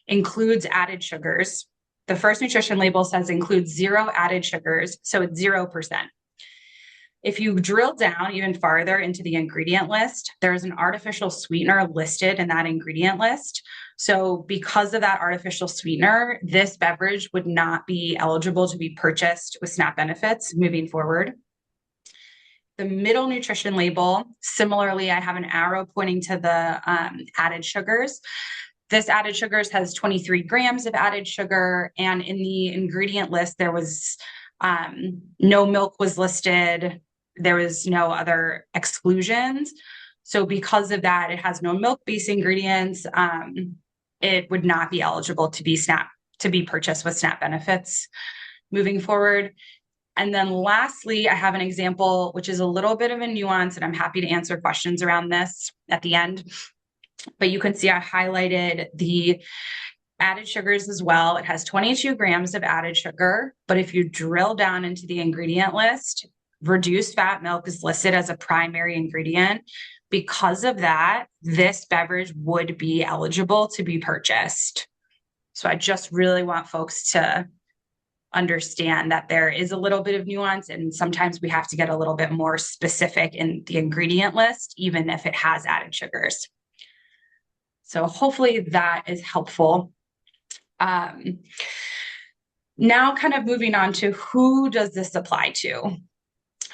includes added sugars. The first nutrition label says includes 0 added sugars, so it's 0%. If you drill down even farther into the ingredient list, there's an artificial sweetener listed in that ingredient list. So because of that artificial sweetener, this beverage would not be eligible to be purchased with SNAP benefits moving forward. The middle nutrition label, similarly, I have an arrow pointing to the added sugars. This added sugars has 23 grams of added sugar, and in the ingredient list, there was no milk was listed. There was no other exclusions. So because of that, it has no milk-based ingredients. It would not be eligible to be purchased with SNAP benefits moving forward. And then lastly, I have an example, which is a little bit of a nuance, and I'm happy to answer questions around this at the end. But you can see I highlighted the added sugars as well. It has 22 grams of added sugar, but if you drill down into the ingredient list, reduced fat milk is listed as a primary ingredient. Because of that, this beverage would be eligible to be purchased. So I just really want folks to understand that there is a little bit of nuance, and sometimes we have to get a little bit more specific in the ingredient list, even if it has added sugars. So hopefully that is helpful. Now kind of moving on to who does this apply to?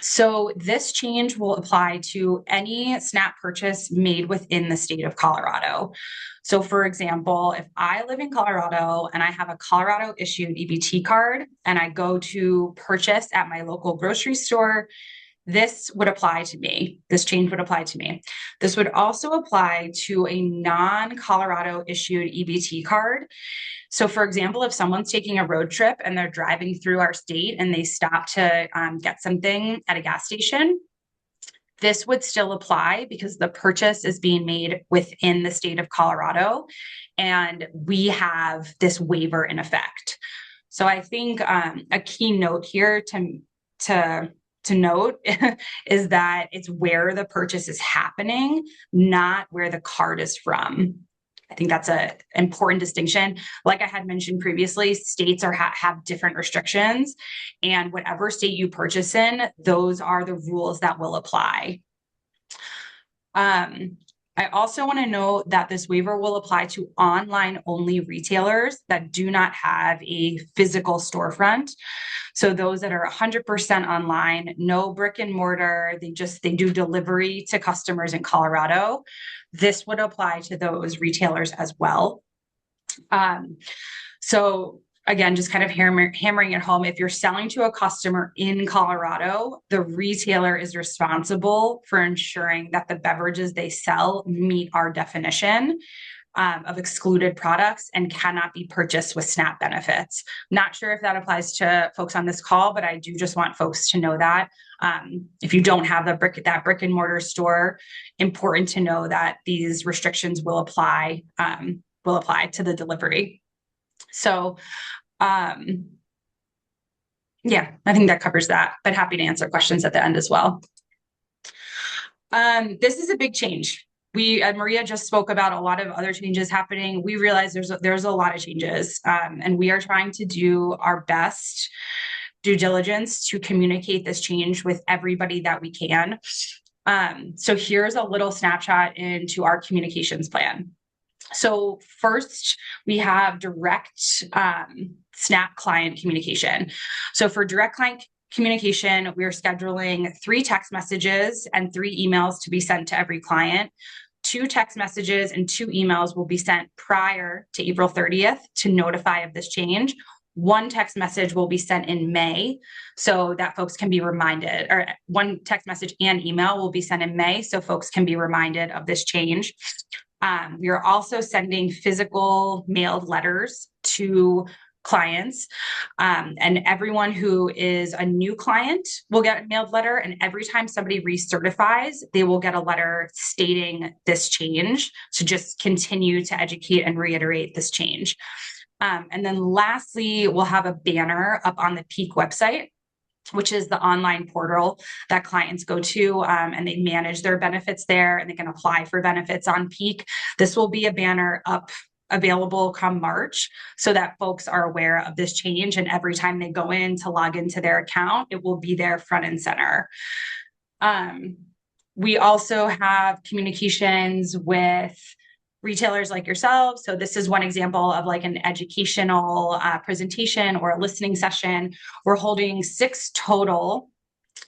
So this change will apply to any SNAP purchase made within the state of Colorado. So for example, if I live in Colorado and I have a Colorado issued EBT card and I go to purchase at my local grocery store, this would apply to me. This change would apply to me. This would also apply to a non-Colorado issued EBT card. So for example, if someone's taking a road trip and they're driving through our state and they stop to get something at a gas station, this would still apply because the purchase is being made within the state of Colorado, and we have this waiver in effect. So I think a key note here to note is that it's where the purchase is happening, not where the card is from. I think that's an important distinction. Like I had mentioned previously, states have different restrictions, and whatever state you purchase in, those are the rules that will apply. I also want to note that this waiver will apply to online-only retailers that do not have a physical storefront. So those that are 100% online, no brick and mortar, they do delivery to customers in Colorado. This would apply to those retailers as well. So again, just kind of hammering it home, if you're selling to a customer in Colorado, the retailer is responsible for ensuring that the beverages they sell meet our definition of excluded products and cannot be purchased with SNAP benefits. Not sure if that applies to folks on this call, but I do just want folks to know that if you don't have that brick and mortar store, important to know that these restrictions will apply to the delivery. So, yeah, I think that covers that, but happy to answer questions at the end as well. This is a big change. Maria just spoke about a lot of other changes happening. We realize there's a lot of changes, and we are trying to do our best due diligence to communicate this change with everybody that we can. So here's a little snapshot into our communications plan. So first, we have direct SNAP client communication. So for direct client communication, we are scheduling 3 text messages and 3 emails to be sent to every client. 2 text messages and 2 emails will be sent prior to April 30th to notify of this change. 1 text message will be sent in May so that folks can be reminded, or 1 text message and email will be sent in May so folks can be reminded of this change. We are also sending physical mailed letters to clients, and everyone who is a new client will get a mailed letter, and every time somebody recertifies, they will get a letter stating this change to just continue to educate and reiterate this change. And then lastly, we'll have a banner up on the Peak website, which is the online portal that clients go to, and they manage their benefits there, and they can apply for benefits on Peak. This will be a banner up available come March so that folks are aware of this change. And every time they go in to log into their account, it will be there front and center. We also have communications with retailers like yourselves. So this is one example of like an educational presentation or a listening session. We're holding 6 total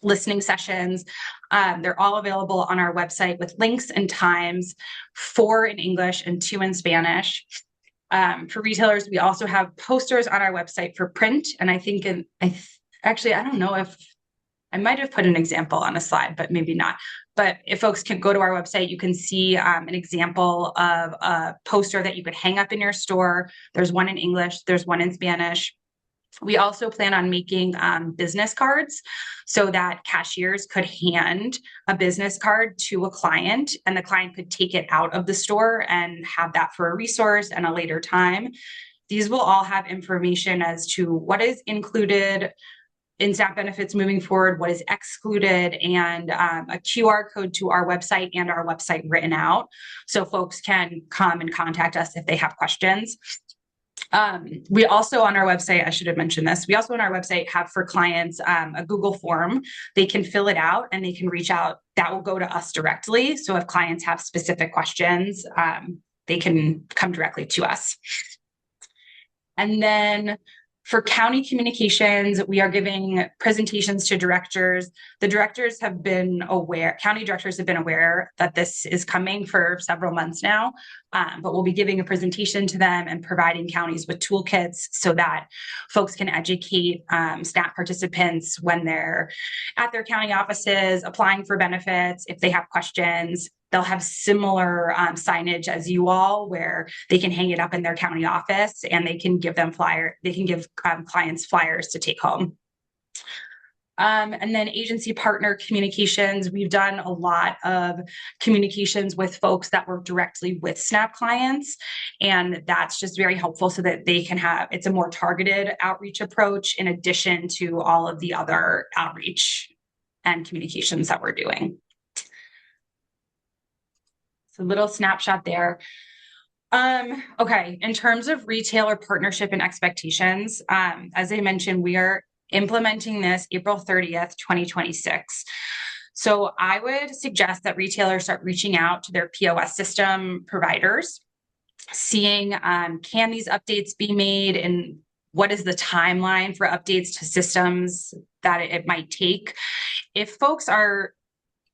listening sessions. They're all available on our website with links and times, 4 in English and 2 in Spanish. For retailers, we also have posters on our website for print. And I think actually, I don't know if I might have put an example on a slide, but maybe not. But if folks can go to our website, you can see an example of a poster that you could hang up in your store. There's one in English, there's one in Spanish. We also plan on making business cards so that cashiers could hand a business card to a client and the client could take it out of the store and have that for a resource and a later time. These will all have information as to what is included in SNAP benefits moving forward, what is excluded, and a QR code to our website and our website written out. So folks can come and contact us if they have questions. We also on our website, I should have mentioned this, we also on our website have for clients a Google form. They can fill it out and they can reach out. That will go to us directly. So if clients have specific questions, they can come directly to us. And then for county communications, we are giving presentations to directors. The directors have been aware, county directors have been aware that this is coming for several months now, but we'll be giving a presentation to them and providing counties with toolkits so that folks can educate SNAP participants when they're at their county offices, applying for benefits. If they have questions, they'll have similar signage as you all where they can hang it up in their county office and they can give them clients flyers to take home. And then agency partner communications. We've done a lot of communications with folks that work directly with SNAP clients. And that's just very helpful so that they can have, it's a more targeted outreach approach in addition to all of the other outreach and communications that we're doing. So a little snapshot there. Okay, in terms of retailer partnership and expectations, as I mentioned, we are implementing this April 30th, 2026. So I would suggest that retailers start reaching out to their POS system providers, seeing can these updates be made and what is the timeline for updates to systems that it might take. If folks are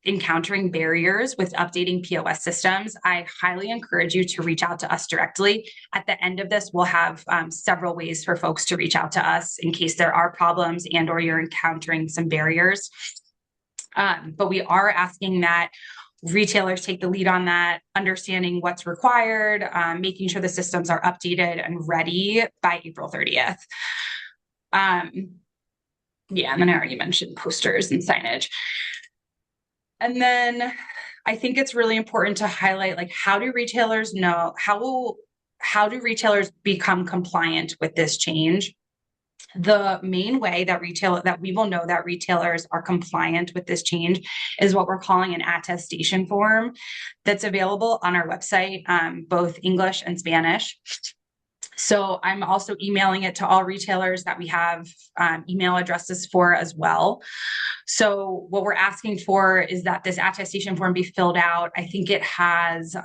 encountering barriers with updating POS systems, I highly encourage you to reach out to us directly. At the end of this, we'll have several ways for folks to reach out to us in case there are problems and or you're encountering some barriers. But we are asking that retailers take the lead on that, understanding what's required, making sure the systems are updated and ready by April 30th. Yeah, and then I already mentioned posters and signage. And then I think it's really important to highlight, like, how do retailers know, how do retailers become compliant with this change? The main way that we will know that retailers are compliant with this change is what we're calling an attestation form that's available on our website, both English and Spanish. So I'm also emailing it to all retailers that we have email addresses for as well. So what we're asking for is that this attestation form be filled out. I think it has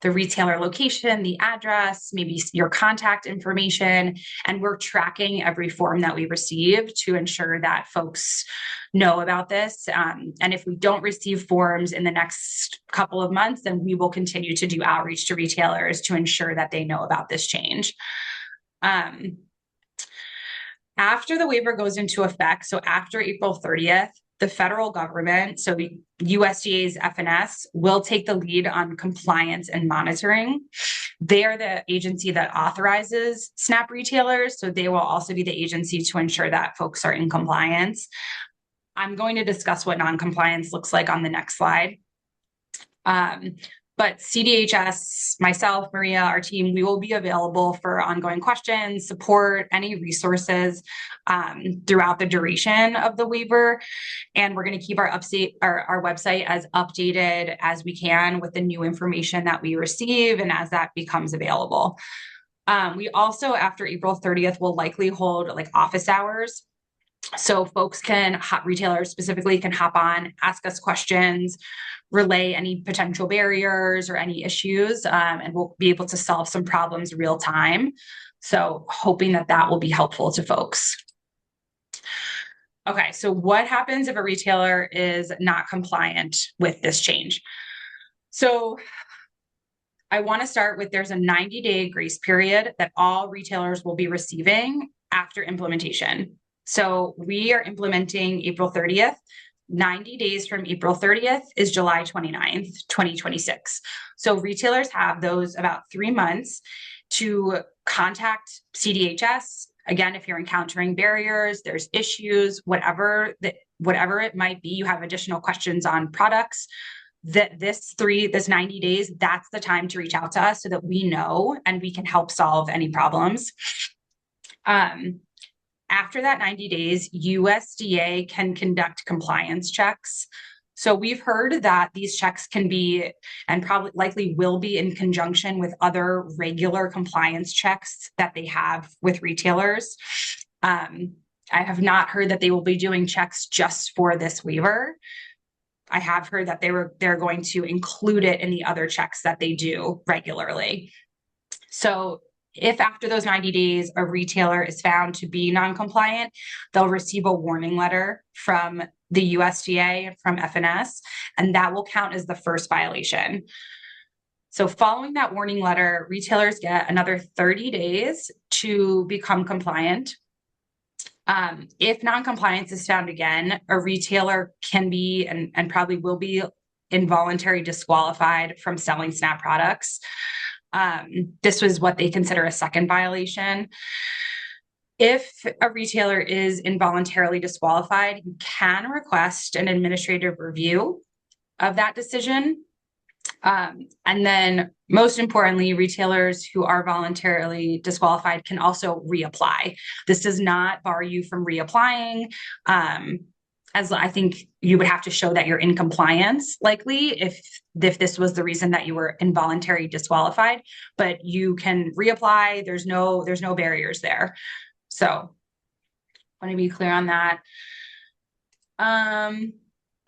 the retailer location, the address, maybe your contact information, and we're tracking every form that we receive to ensure that folks know about this. And if we don't receive forms in the next couple of months, then we will continue to do outreach to retailers to ensure that they know about this change. After the waiver goes into effect, so after April 30th, the federal government, so USDA's FNS, will take the lead on compliance and monitoring. They are the agency that authorizes SNAP retailers, so they will also be the agency to ensure that folks are in compliance. I'm going to discuss what non-compliance looks like on the next slide. But CDHS, myself, Maria, our team, we will be available for ongoing questions, support, any resources throughout the duration of the waiver. And we're going to keep our website as updated as we can with the new information that we receive and as that becomes available. We also, after April 30th, will likely hold like office hours. So folks retailers specifically can hop on, ask us questions, relay any potential barriers or any issues, and we'll be able to solve some problems real time. So hoping that will be helpful to folks. Okay, so what happens if a retailer is not compliant with this change? So I want to start with there's a 90-day grace period that all retailers will be receiving after implementation. So we are implementing April 30th. 90 days from April 30th is July 29th, 2026. So retailers have those about 3 months to contact CDHS. Again, if you're encountering barriers, there's issues, whatever it might be, you have additional questions on products, this 90 days, that's the time to reach out to us so that we know and we can help solve any problems. After that 90 days, USDA can conduct compliance checks. So we've heard that these checks can be, and probably likely will be, in conjunction with other regular compliance checks that they have with retailers. I have not heard that they will be doing checks just for this waiver. I have heard that they're going to include it in the other checks that they do regularly. So if after those 90 days, a retailer is found to be non-compliant, they'll receive a warning letter from the USDA, from FNS, and that will count as the first violation. So following that warning letter, retailers get another 30 days to become compliant. If non-compliance is found again, a retailer can be and probably will be involuntary disqualified from selling SNAP products. This was what they consider a second violation. If a retailer is involuntarily disqualified, you can request an administrative review of that decision. And then most importantly, retailers who are voluntarily disqualified can also reapply. This does not bar you from reapplying. As I think you would have to show that you're in compliance, likely, if this was the reason that you were involuntarily disqualified, but you can reapply. There's no barriers there. So I want to be clear on that. And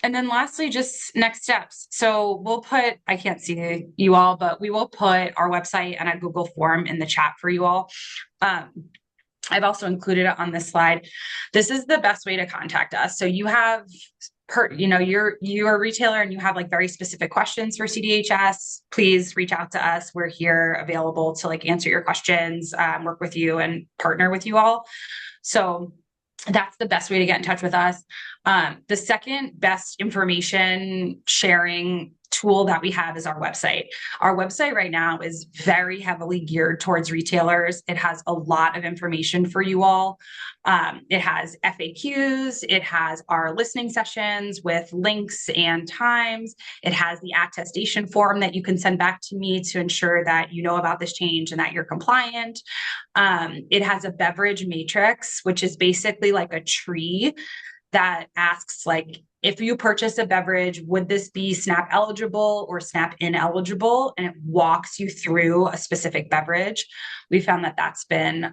then lastly, just next steps. So we'll put, I can't see you all, but we will put our website and a Google form in the chat for you all. I've also included it on this slide. This is the best way to contact us. So you have, you're a retailer and you have like very specific questions for CDHS, please reach out to us. We're here available to like answer your questions, work with you and partner with you all. So that's the best way to get in touch with us. The second best information sharing tool that we have is our website. Our website right now is very heavily geared towards retailers. It has a lot of information for you all. It has FAQs. It has our listening sessions with links and times. It has the attestation form that you can send back to me to ensure that you know about this change and that you're compliant. It has a beverage matrix, which is basically like a tree that asks, like, if you purchase a beverage, would this be SNAP eligible or SNAP ineligible? And it walks you through a specific beverage. We found that that's been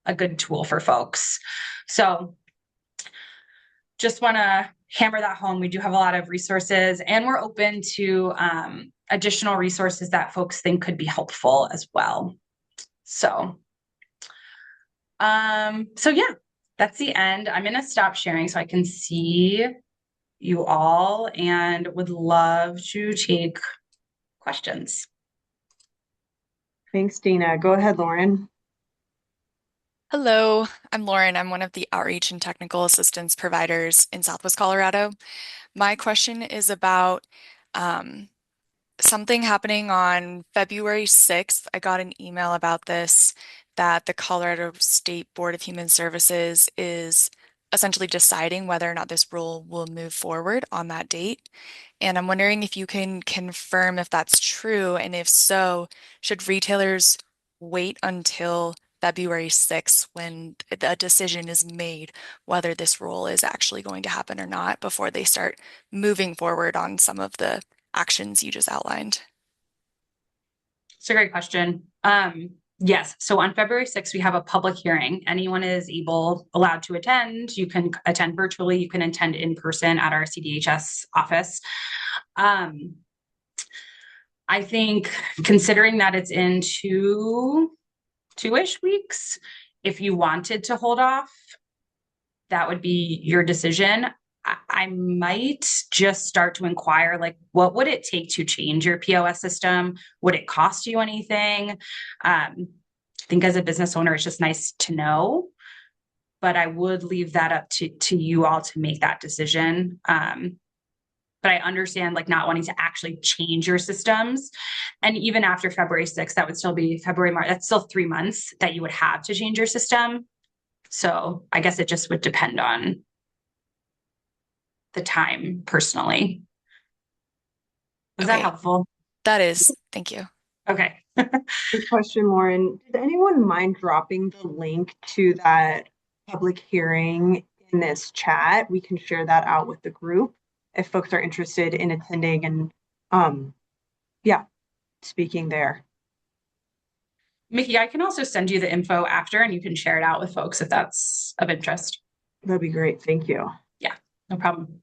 a good tool for folks. So just want to hammer that home. We do have a lot of resources and we're open to additional resources that folks think could be helpful as well. So yeah, that's the end. I'm going to stop sharing so I can see you all and would love to take questions. Thanks, Dina. Go ahead, Lauren. Hello, I'm Lauren. I'm one of the outreach and technical assistance providers in Southwest Colorado. My question is about something happening on February 6th. I got an email about this, that the Colorado State Board of Human Services is essentially deciding whether or not this rule will move forward on that date. And I'm wondering if you can confirm if that's true, and if so, should retailers wait until February 6th when a decision is made whether this rule is actually going to happen or not before they start moving forward on some of the actions you just outlined? It's a great question. Yes, so on February 6th, we have a public hearing. Anyone is allowed to attend. You can attend virtually, you can attend in person at our CDHS office. I think considering that it's in two-ish weeks, if you wanted to hold off, that would be your decision. I might just start to inquire, like, what would it take to change your POS system? Would it cost you anything? I think as a business owner, it's just nice to know, but I would leave that up to you all to make that decision. But I understand like not wanting to actually change your systems. And even after February 6th, that would still be February, March. That's still 3 months that you would have to change your system. So I guess it just would depend on the time personally. Was that helpful? That is. Thank you. Okay. Good question, Lauren. Did anyone mind dropping the link to that public hearing in this chat? We can share that out with the group if folks are interested in attending and speaking there. Mickey, I can also send you the info after and you can share it out with folks if that's of interest. That'd be great. Thank you. Yeah, no problem.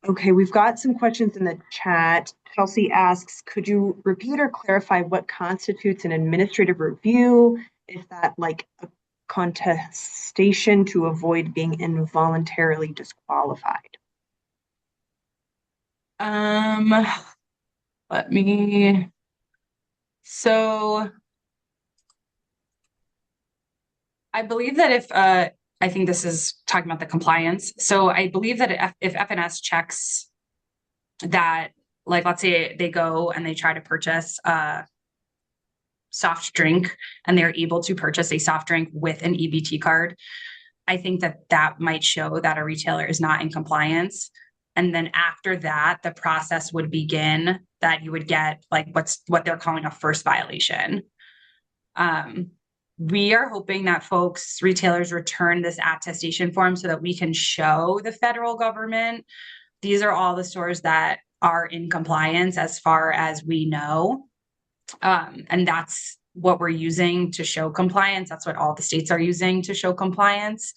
Okay, we've got some questions in the chat. Chelsea asks, could you repeat or clarify what constitutes an administrative review? Is that like a contestation to avoid being involuntarily disqualified? So I believe that if I think this is talking about the compliance. So I believe that if FNS checks that, like, let's say they go and they try to purchase a soft drink and they're able to purchase a soft drink with an EBT card, I think that that might show that a retailer is not in compliance. And then after that, the process would begin that you would get like what they're calling a first violation. We are hoping that retailers return this attestation form so that we can show the federal government these are all the stores that are in compliance as far as we know. And that's what we're using to show compliance. That's what all the states are using to show compliance.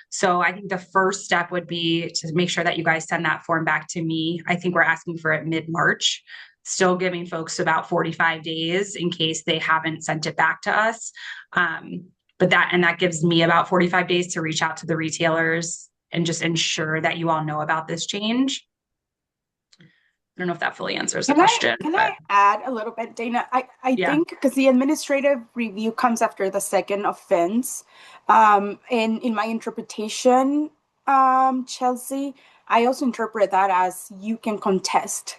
So I think the first step would be to make sure that you guys send that form back to me. I think we're asking for it mid-March, still giving folks about 45 days in case they haven't sent it back to us. But that gives me about 45 days to reach out to the retailers and just ensure that you all know about this change. I don't know if that fully answers the question. Can I add a little bit, Dana? I think because the administrative review comes after the second offense. And in my interpretation, Chelsea, I also interpret that as you can contest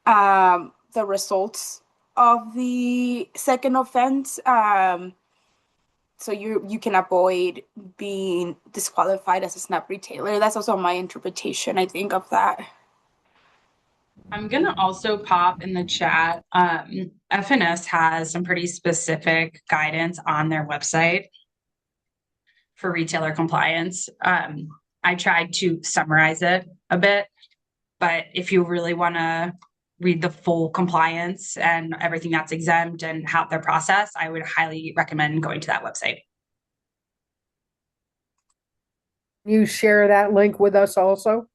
the results of the second offense. So you can avoid being disqualified as a SNAP retailer. That's also my interpretation, I think, of that. I'm going to also pop in the chat. FNS has some pretty specific guidance on their website for retailer compliance. I tried to summarize it a bit, but if you really want to read the full compliance and everything that's exempt and how their process, I would highly recommend going to that website. You share that link with us also?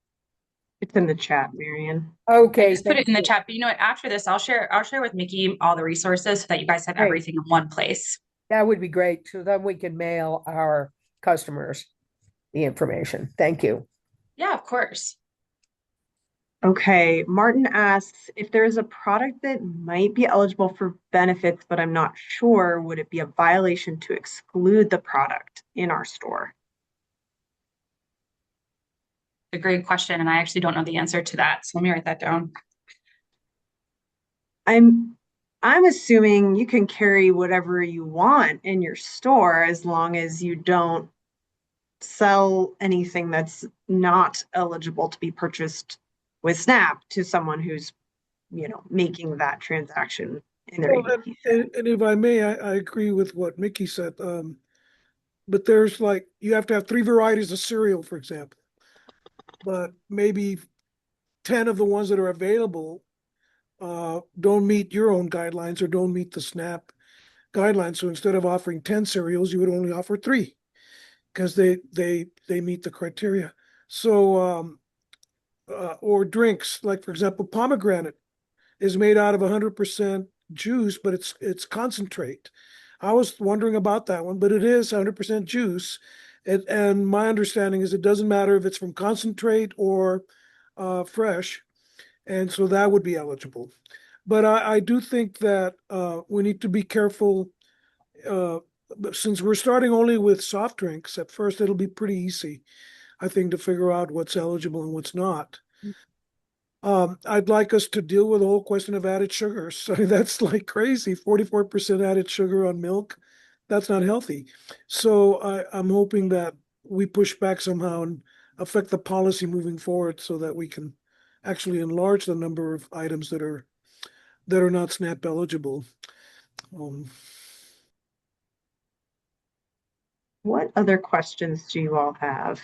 It's in the chat, Marion. Okay. I just put it in the chat, but you know what, after this, I'll share with Mickey all the resources so that you guys have everything in one place. That would be great. So then we can mail our customers the information. Thank you. Yeah, of course. Okay, Martin asks, if there is a product that might be eligible for benefits, but I'm not sure, would it be a violation to exclude the product in our store? A great question, and I actually don't know the answer to that. So let me write that down. I'm assuming you can carry whatever you want in your store as long as you don't sell anything that's not eligible to be purchased with SNAP to someone who's, making that transaction in their Well, EBT. and if I may, I agree with what Mickey said. But there's like, you have to have 3 varieties of cereal, for example. But maybe 10 of the ones that are available don't meet your own guidelines or don't meet the SNAP guidelines. So instead of offering 10 cereals, you would only offer 3 because they meet the criteria. So or drinks, like for example, pomegranate is made out of 100% juice, but it's concentrate. I was wondering about that one, but it is 100% juice. And my understanding is it doesn't matter if it's from concentrate or fresh, and so that would be eligible. But I do think that we need to be careful. Since we're starting only with soft drinks, at first it'll be pretty easy, I think, to figure out what's eligible and what's not. I'd like us to deal with the whole question of added sugars. I mean, that's like crazy. 44% added sugar on milk. That's not healthy. So I'm hoping that we push back somehow and affect the policy moving forward so that we can actually enlarge the number of items that are not SNAP eligible. What other questions do you all have?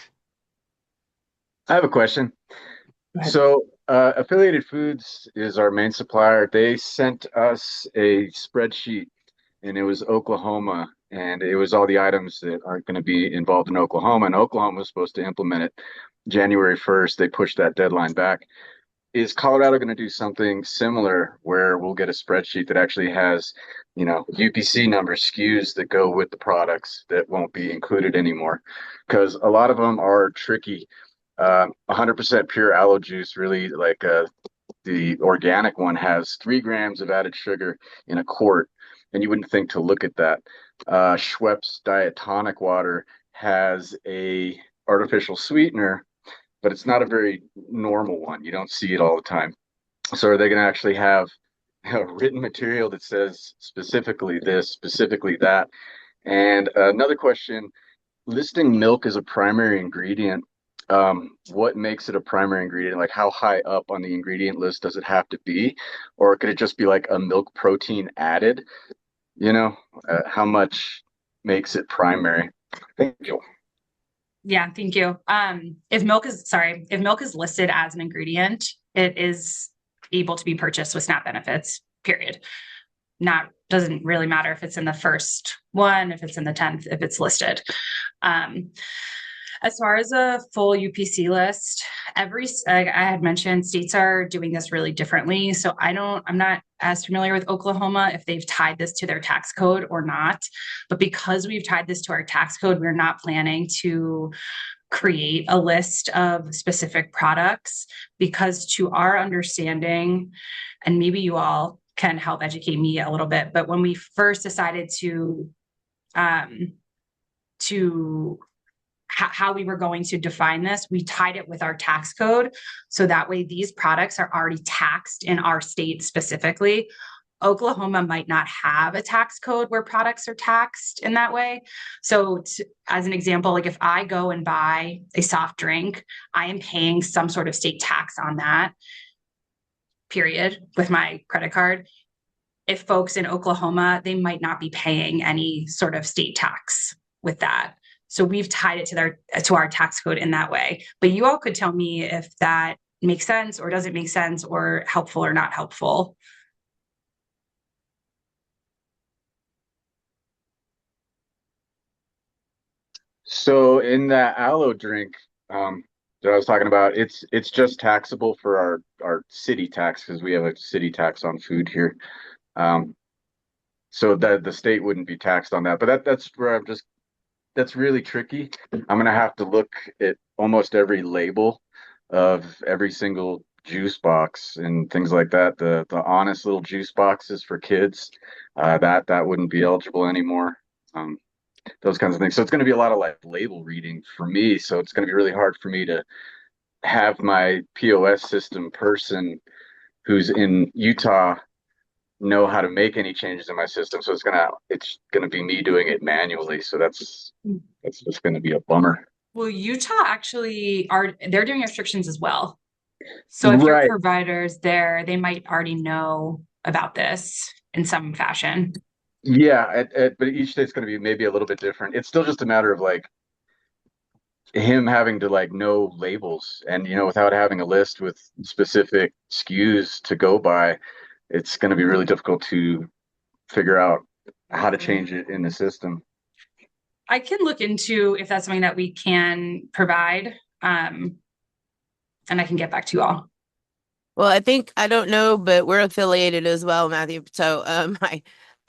I have a question. So, Affiliated Foods is our main supplier. They sent us a spreadsheet, and it was Oklahoma, and it was all the items that aren't going to be involved in Oklahoma. And Oklahoma was supposed to implement it January 1st. They pushed that deadline back. Is Colorado going to do something similar where we'll get a spreadsheet that actually has, UPC numbers, SKUs that go with the products that won't be included anymore? Because a lot of them are tricky. 100% pure aloe juice, really, like the organic one, has 3 grams of added sugar in a quart, and you wouldn't think to look at that. Schweppes Diet Tonic Water has a artificial sweetener, but it's not a very normal one. You don't see it all the time. So are they going to actually have written material that says specifically this, specifically that? And another question, listing milk as a primary ingredient, what makes it a primary ingredient? Like, how high up on the ingredient list does it have to be? Or could it just be like a milk protein added? How much makes it primary? Thank you. Yeah, thank you. If milk is listed as an ingredient, it is able to be purchased with SNAP benefits, period. Doesn't really matter if it's in the first one, if it's in the 10th, if it's listed. As far as a full UPC list, I had mentioned, states are doing this really differently. So I'm not as familiar with Oklahoma if they've tied this to their tax code or not. But because we've tied this to our tax code, we're not planning to create a list of specific products, because to our understanding, and maybe you all can help educate me a little bit, but when we first decided how we were going to define this, we tied it with our tax code. So that way these products are already taxed in our state specifically. Oklahoma might not have a tax code where products are taxed in that way. So as an example, like if I go and buy a soft drink, I am paying some sort of state tax on that, period, with my credit card. If folks in Oklahoma, they might not be paying any sort of state tax with that. So we've tied it to our tax code in that way. But you all could tell me if that makes sense or doesn't make sense, or helpful or not helpful. So in that aloe drink that I was talking about, it's just taxable for our city tax, because we have a city tax on food here. So that the state wouldn't be taxed on that. But that's where that's really tricky. I'm gonna have to look at almost every label of every single juice box and things like that. The honest little juice boxes for kids, that wouldn't be eligible anymore. Those kinds of things. So it's going to be a lot of like label reading for me. So it's going to be really hard for me to have my POS system person who's in Utah know how to make any changes in my system. So it's gonna be me doing it manually. So that's just going to be a bummer. Well, Utah actually they're doing restrictions as well. So if your Right. providers there, they might already know about this in some fashion. Yeah, but each state's going to be maybe a little bit different. It's still just a matter of like him having to like know labels and without having a list with specific SKUs to go by, it's going to be really difficult to figure out how to change it in the system. I can look into if that's something that we can provide, and I can get back to you all. Well, I don't know, but we're affiliated as well, Matthew. So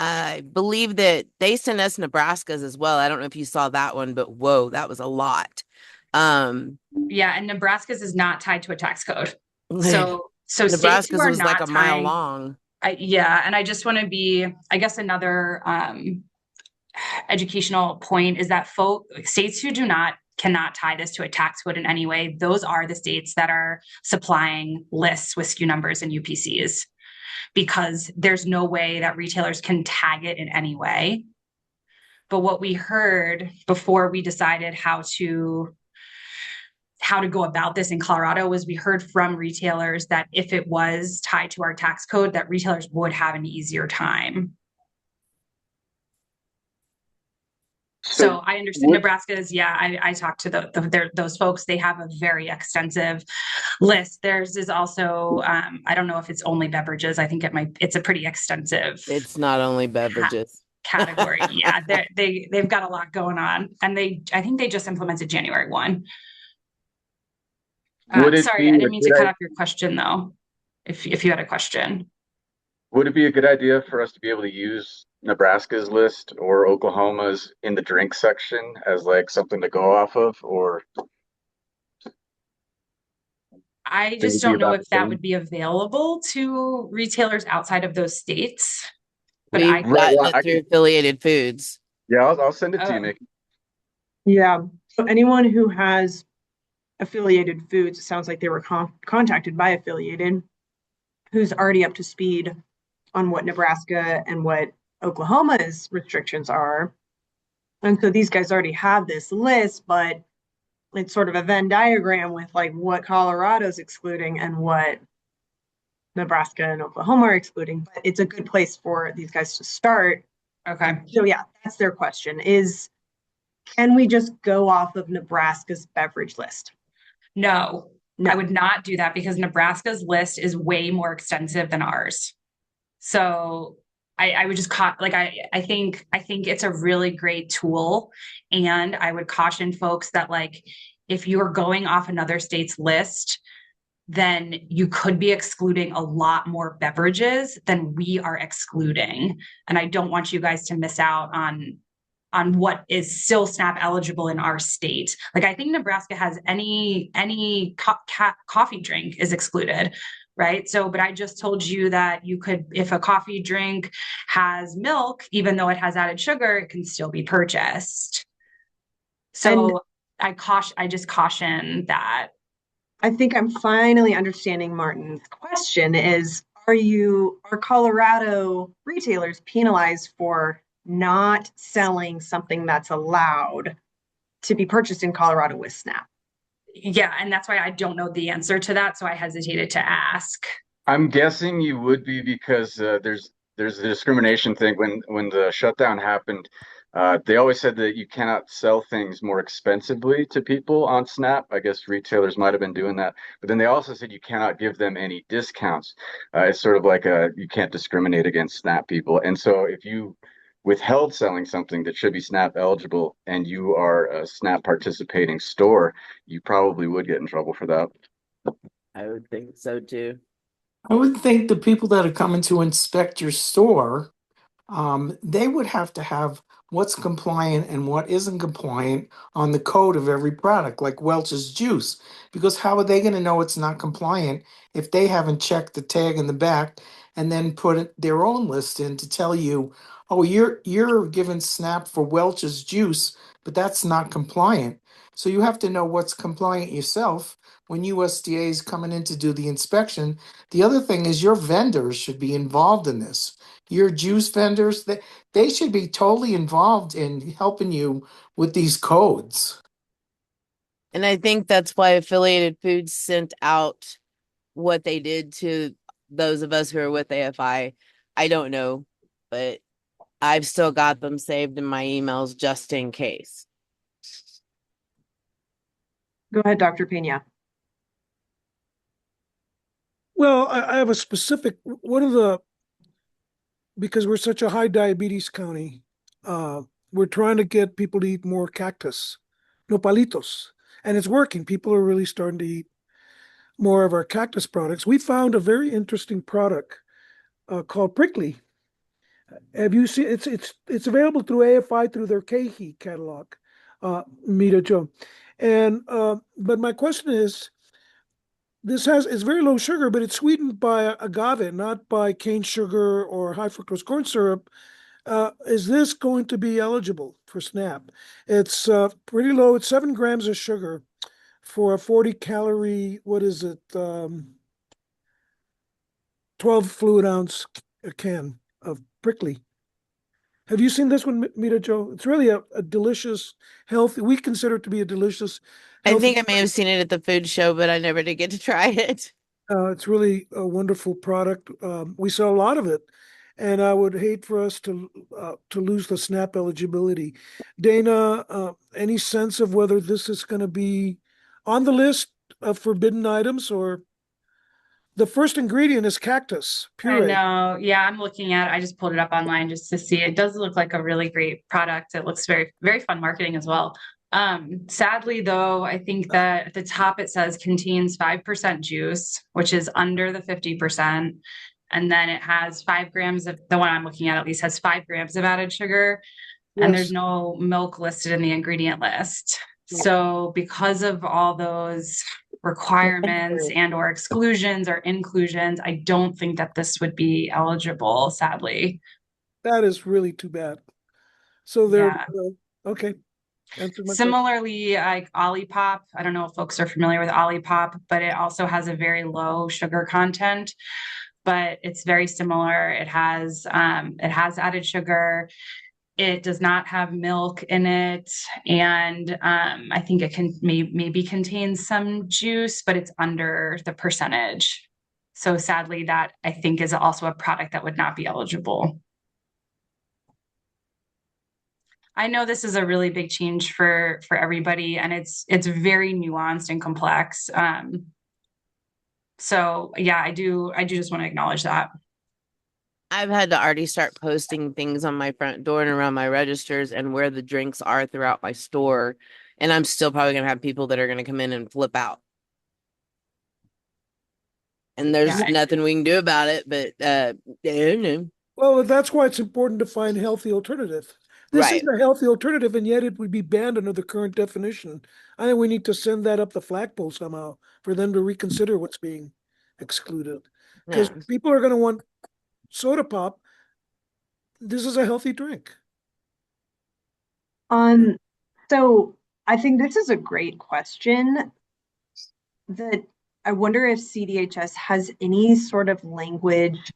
I believe that they sent us Nebraska's as well. I don't know if you saw that one, but whoa, that was a lot. Yeah, and Nebraska's is not tied to a tax code. So states who Nebraska's are was like not a mile tying, long. yeah, and I just want to be, I guess another educational point is that states who cannot tie this to a tax code in any way, those are the states that are supplying lists with SKU numbers and UPCs, because there's no way that retailers can tag it in any way. But what we heard before we decided how to go about this in Colorado was we heard from retailers that if it was tied to our tax code, that retailers would have an easier time. So I understand Nebraska's, yeah, I talked to those folks. They have a very extensive list. Theirs is also, I don't know if it's only beverages. I think it's a pretty extensive. It's not only beverages. Category. Yeah, they've got a lot going on. And I think they just implemented January 1. Sorry, I didn't mean to cut off your question though, if you had a question. Would it be a good idea for us to be able to use Nebraska's list or Oklahoma's in the drink section as like something to go off of, or I just don't know if that would be available to retailers outside of those states. But We've gotten it through affiliated foods. Yeah, I'll send it to you, Nikki. Yeah. So anyone who has affiliated foods, it sounds like they were contacted by affiliated, who's already up to speed on what Nebraska and what Oklahoma's restrictions are. And so these guys already have this list, but it's sort of a Venn diagram with like what Colorado's excluding and what Nebraska and Oklahoma are excluding. But it's a good place for these guys to start. Okay. So yeah, that's their question is, can we just go off of Nebraska's beverage list? No, I would not do that because Nebraska's list is way more extensive than ours. So I would just I think it's a really great tool, and I would caution folks that like if you're going off another state's list, then you could be excluding a lot more beverages than we are excluding, and I don't want you guys to miss out on what is still SNAP eligible in our state. Like I think Nebraska has any coffee drink is excluded, right? So, but I just told you that you could, if a coffee drink has milk, even though it has added sugar, it can still be purchased. So I just caution that. I think I'm finally understanding Martin's question is, are Colorado retailers penalized for not selling something that's allowed to be purchased in Colorado with SNAP? Yeah, and that's why I don't know the answer to that, so I hesitated to ask. I'm guessing you would be because there's a discrimination thing. When the shutdown happened, they always said that you cannot sell things more expensively to people on SNAP. I guess retailers might have been doing that, but then they also said you cannot give them any discounts. It's sort of like you can't discriminate against SNAP people. And so if you withheld selling something that should be SNAP eligible and you are a SNAP participating store, you probably would get in trouble for that. I would think so too. I would think the people that are coming to inspect your store, they would have to have what's compliant and what isn't compliant on the code of every product, like Welch's juice. Because how are they going to know it's not compliant if they haven't checked the tag in the back and then put their own list in to tell you, oh, you're given SNAP for Welch's juice, but that's not compliant. So you have to know what's compliant yourself when USDA is coming in to do the inspection. The other thing is your vendors should be involved in this. Your juice vendors, they should be totally involved in helping you with these codes. And I think that's why Affiliated Foods sent out what they did to those of us who are with AFI. I don't know, but I've still got them saved in my emails just in case. Go ahead, Dr. Pena. Well, I have a specific, because we're such a high diabetes county, we're trying to get people to eat more cactus, nopalitos, and it's working. People are really starting to eat more of our cactus products. We found a very interesting product called Prickly. Have you seen? It's available through AFI through their KHE catalog, Mita Joe. And but my question is, it's very low sugar, but it's sweetened by agave, not by cane sugar or high fructose corn syrup. Is this going to be eligible for SNAP? It's pretty low. It's 7 grams of sugar for a 40-calorie, what is it, 12 fluid ounce can of Prickly. Have you seen this one, Mita Joe? It's really a delicious, healthy. We consider it to be a delicious, I think healthy. I may have seen it at the food show, but I never did get to try it. It's really a wonderful product. We sell a lot of it, and I would hate for us to lose the SNAP eligibility. Dana, any sense of whether this is going to be on the list of forbidden items, or the first ingredient is cactus I puree? know. Yeah, I'm looking at it. I just pulled it up online just to see. It does look like a really great product. It looks very, very fun marketing as well. Sadly, though, I think that at the top it says contains 5% juice, which is under the 50%. And then it has 5 grams of, the one I'm looking at least has 5 grams of added sugar. And there's Yes. no milk listed in the ingredient list. So because of all those requirements and or exclusions or inclusions, I don't think that this would be eligible, sadly. That is really too bad. So they're Yeah. okay. Answered my question. Similarly, like Olipop, I don't know if folks are familiar with Olipop, but it also has a very low sugar content, but it's very similar. It has added sugar. It does not have milk in it, and I think it can maybe contains some juice, but it's under the percentage. So sadly, that I think is also a product that would not be eligible. I know this is a really big change for everybody, and it's very nuanced and complex. So yeah, I do just want to acknowledge that. I've had to already start posting things on my front door and around my registers and where the drinks are throughout my store. And I'm still probably going to have people that are going to come in and flip out. And there's nothing we can do about it, but Well, that's why it's important to find healthy alternative. This is a healthy alternative, and yet it would be banned under the current definition. I think we need to send that up the flagpole somehow for them to reconsider what's being excluded. Because people are going to want soda pop. This is a healthy drink. So I think this is a great question that I wonder if CDHS has any sort of language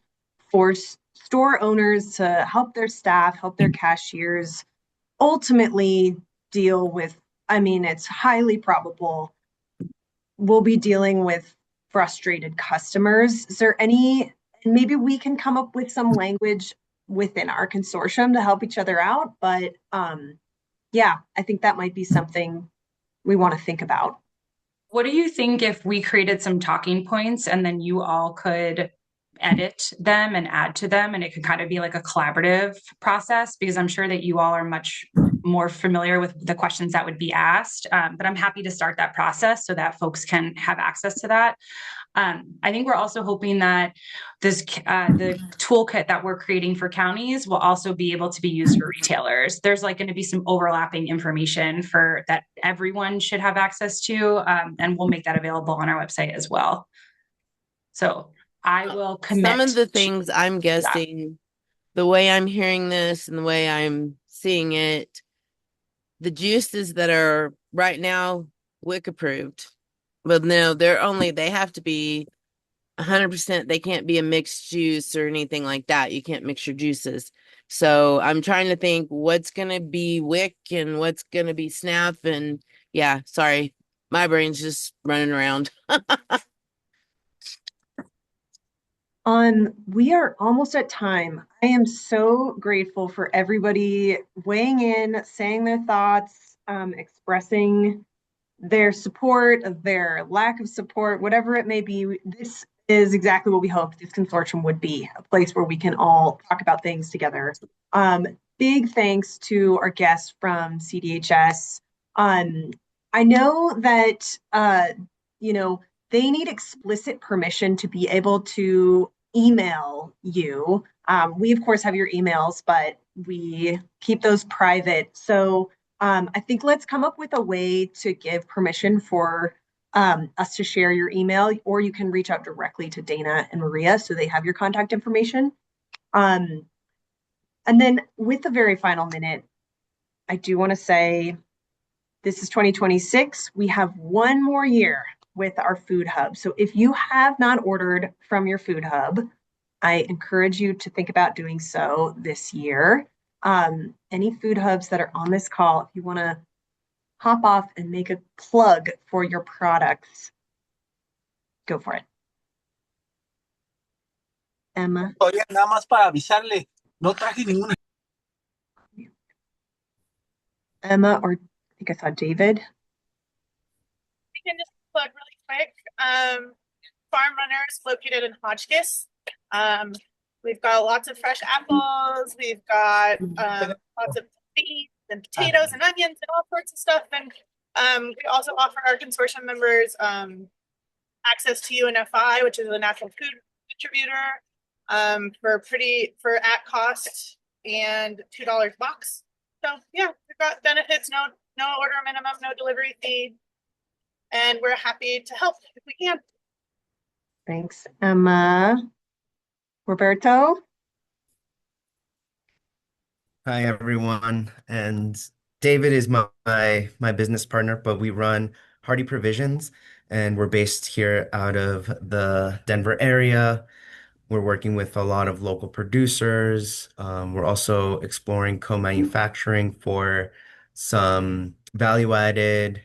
for store owners to help their staff, help their cashiers ultimately deal with. I mean, it's highly probable we'll be dealing with frustrated customers. Is there any, and maybe we can come up with some language within our consortium to help each other out. But yeah, I think that might be something we want to think about. What do you think if we created some talking points and then you all could edit them and add to them, and it could kind of be like a collaborative process? Because I'm sure that you all are much more familiar with the questions that would be asked, but I'm happy to start that process so that folks can have access to that. I think we're also hoping that the toolkit that we're creating for counties will also be able to be used for retailers. There's like going to be some overlapping information for that everyone should have access to, and we'll make that available on our website as well. So I will commit. Some of the things I'm guessing, the way I'm hearing this and the way I'm seeing it, the juices that are right now WIC approved, but no, they have to be 100%. They can't be a mixed juice or anything like that. You can't mix your juices. So I'm trying to think what's going to be WIC and what's going to be SNAP. And yeah, sorry, My brain's just running around. We are almost at time. I am so grateful for everybody weighing in, saying their thoughts, expressing their support, their lack of support, whatever it may be. This is exactly what we hoped this consortium would be, a place where we can all talk about things together. Big thanks to our guests from CDHS. I know that, they need explicit permission to be able to email you. We, of course, have your emails, but we keep those private. So I think let's come up with a way to give permission for us to share your email, or you can reach out directly to Dana and Maria so they have your contact information. And then with the very final minute, I do want to say this is 2026. We have one more year with our food hub. So if you have not ordered from your food hub, I encourage you to think about doing so this year. Any food hubs that are on this call, if you want to hop off and make a plug for your products, go for it. Emma. Oye, nada más para avisarle, no traje ninguna. Emma, or I think I saw David. We can just plug really quick. Farm Runners located in Hotchkiss. We've got lots of fresh apples. We've got lots of beans and potatoes and onions and all sorts of stuff. And we also offer our consortium members access to UNFI, which is a natural food distributor, for at cost and $2 a box. So yeah, we've got benefits, no order minimum, no delivery fee, and we're happy to help if we can. Thanks, Emma. Roberto? Hi, everyone. And David is my business partner, but we run Hardy Provisions, and we're based here out of the Denver area. We're working with a lot of local producers. We're also exploring co-manufacturing for some value-added,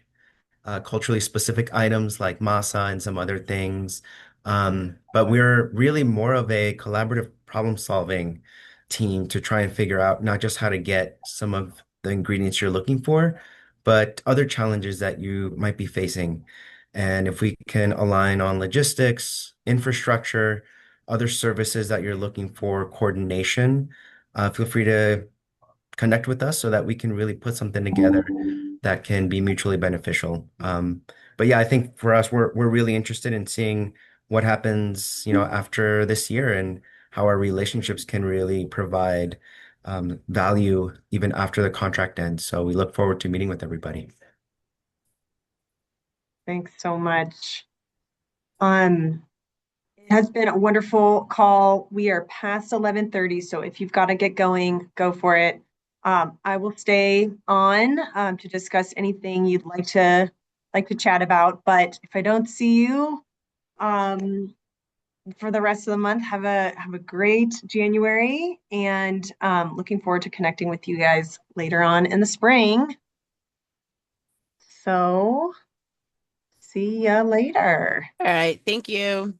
culturally specific items like masa and some other things. But we're really more of a collaborative problem-solving team to try and figure out not just how to get some of the ingredients you're looking for, but other challenges that you might be facing. And if we can align on logistics, infrastructure, other services that you're looking for, coordination, feel free to connect with us so that we can really put something together that can be mutually beneficial. But yeah, I think for us, we're really interested in seeing what happens, after this year and how our relationships can really provide value even after the contract ends. So we look forward to meeting with everybody. Thanks so much. It has been a wonderful call. We are past 11:30, so if you've got to get going, go for it. I will stay on to discuss anything you'd like to chat about. But if I don't see you for the rest of the month, have a great January, and looking forward to connecting with you guys later on in the spring. So see ya later. All right. Thank you.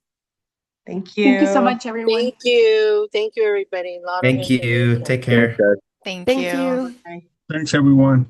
Thank you. Thank you so much, everyone. Thank you. Thank you, everybody. Thank you. Take care. Thank Thank you. you. Bye. Thanks, everyone.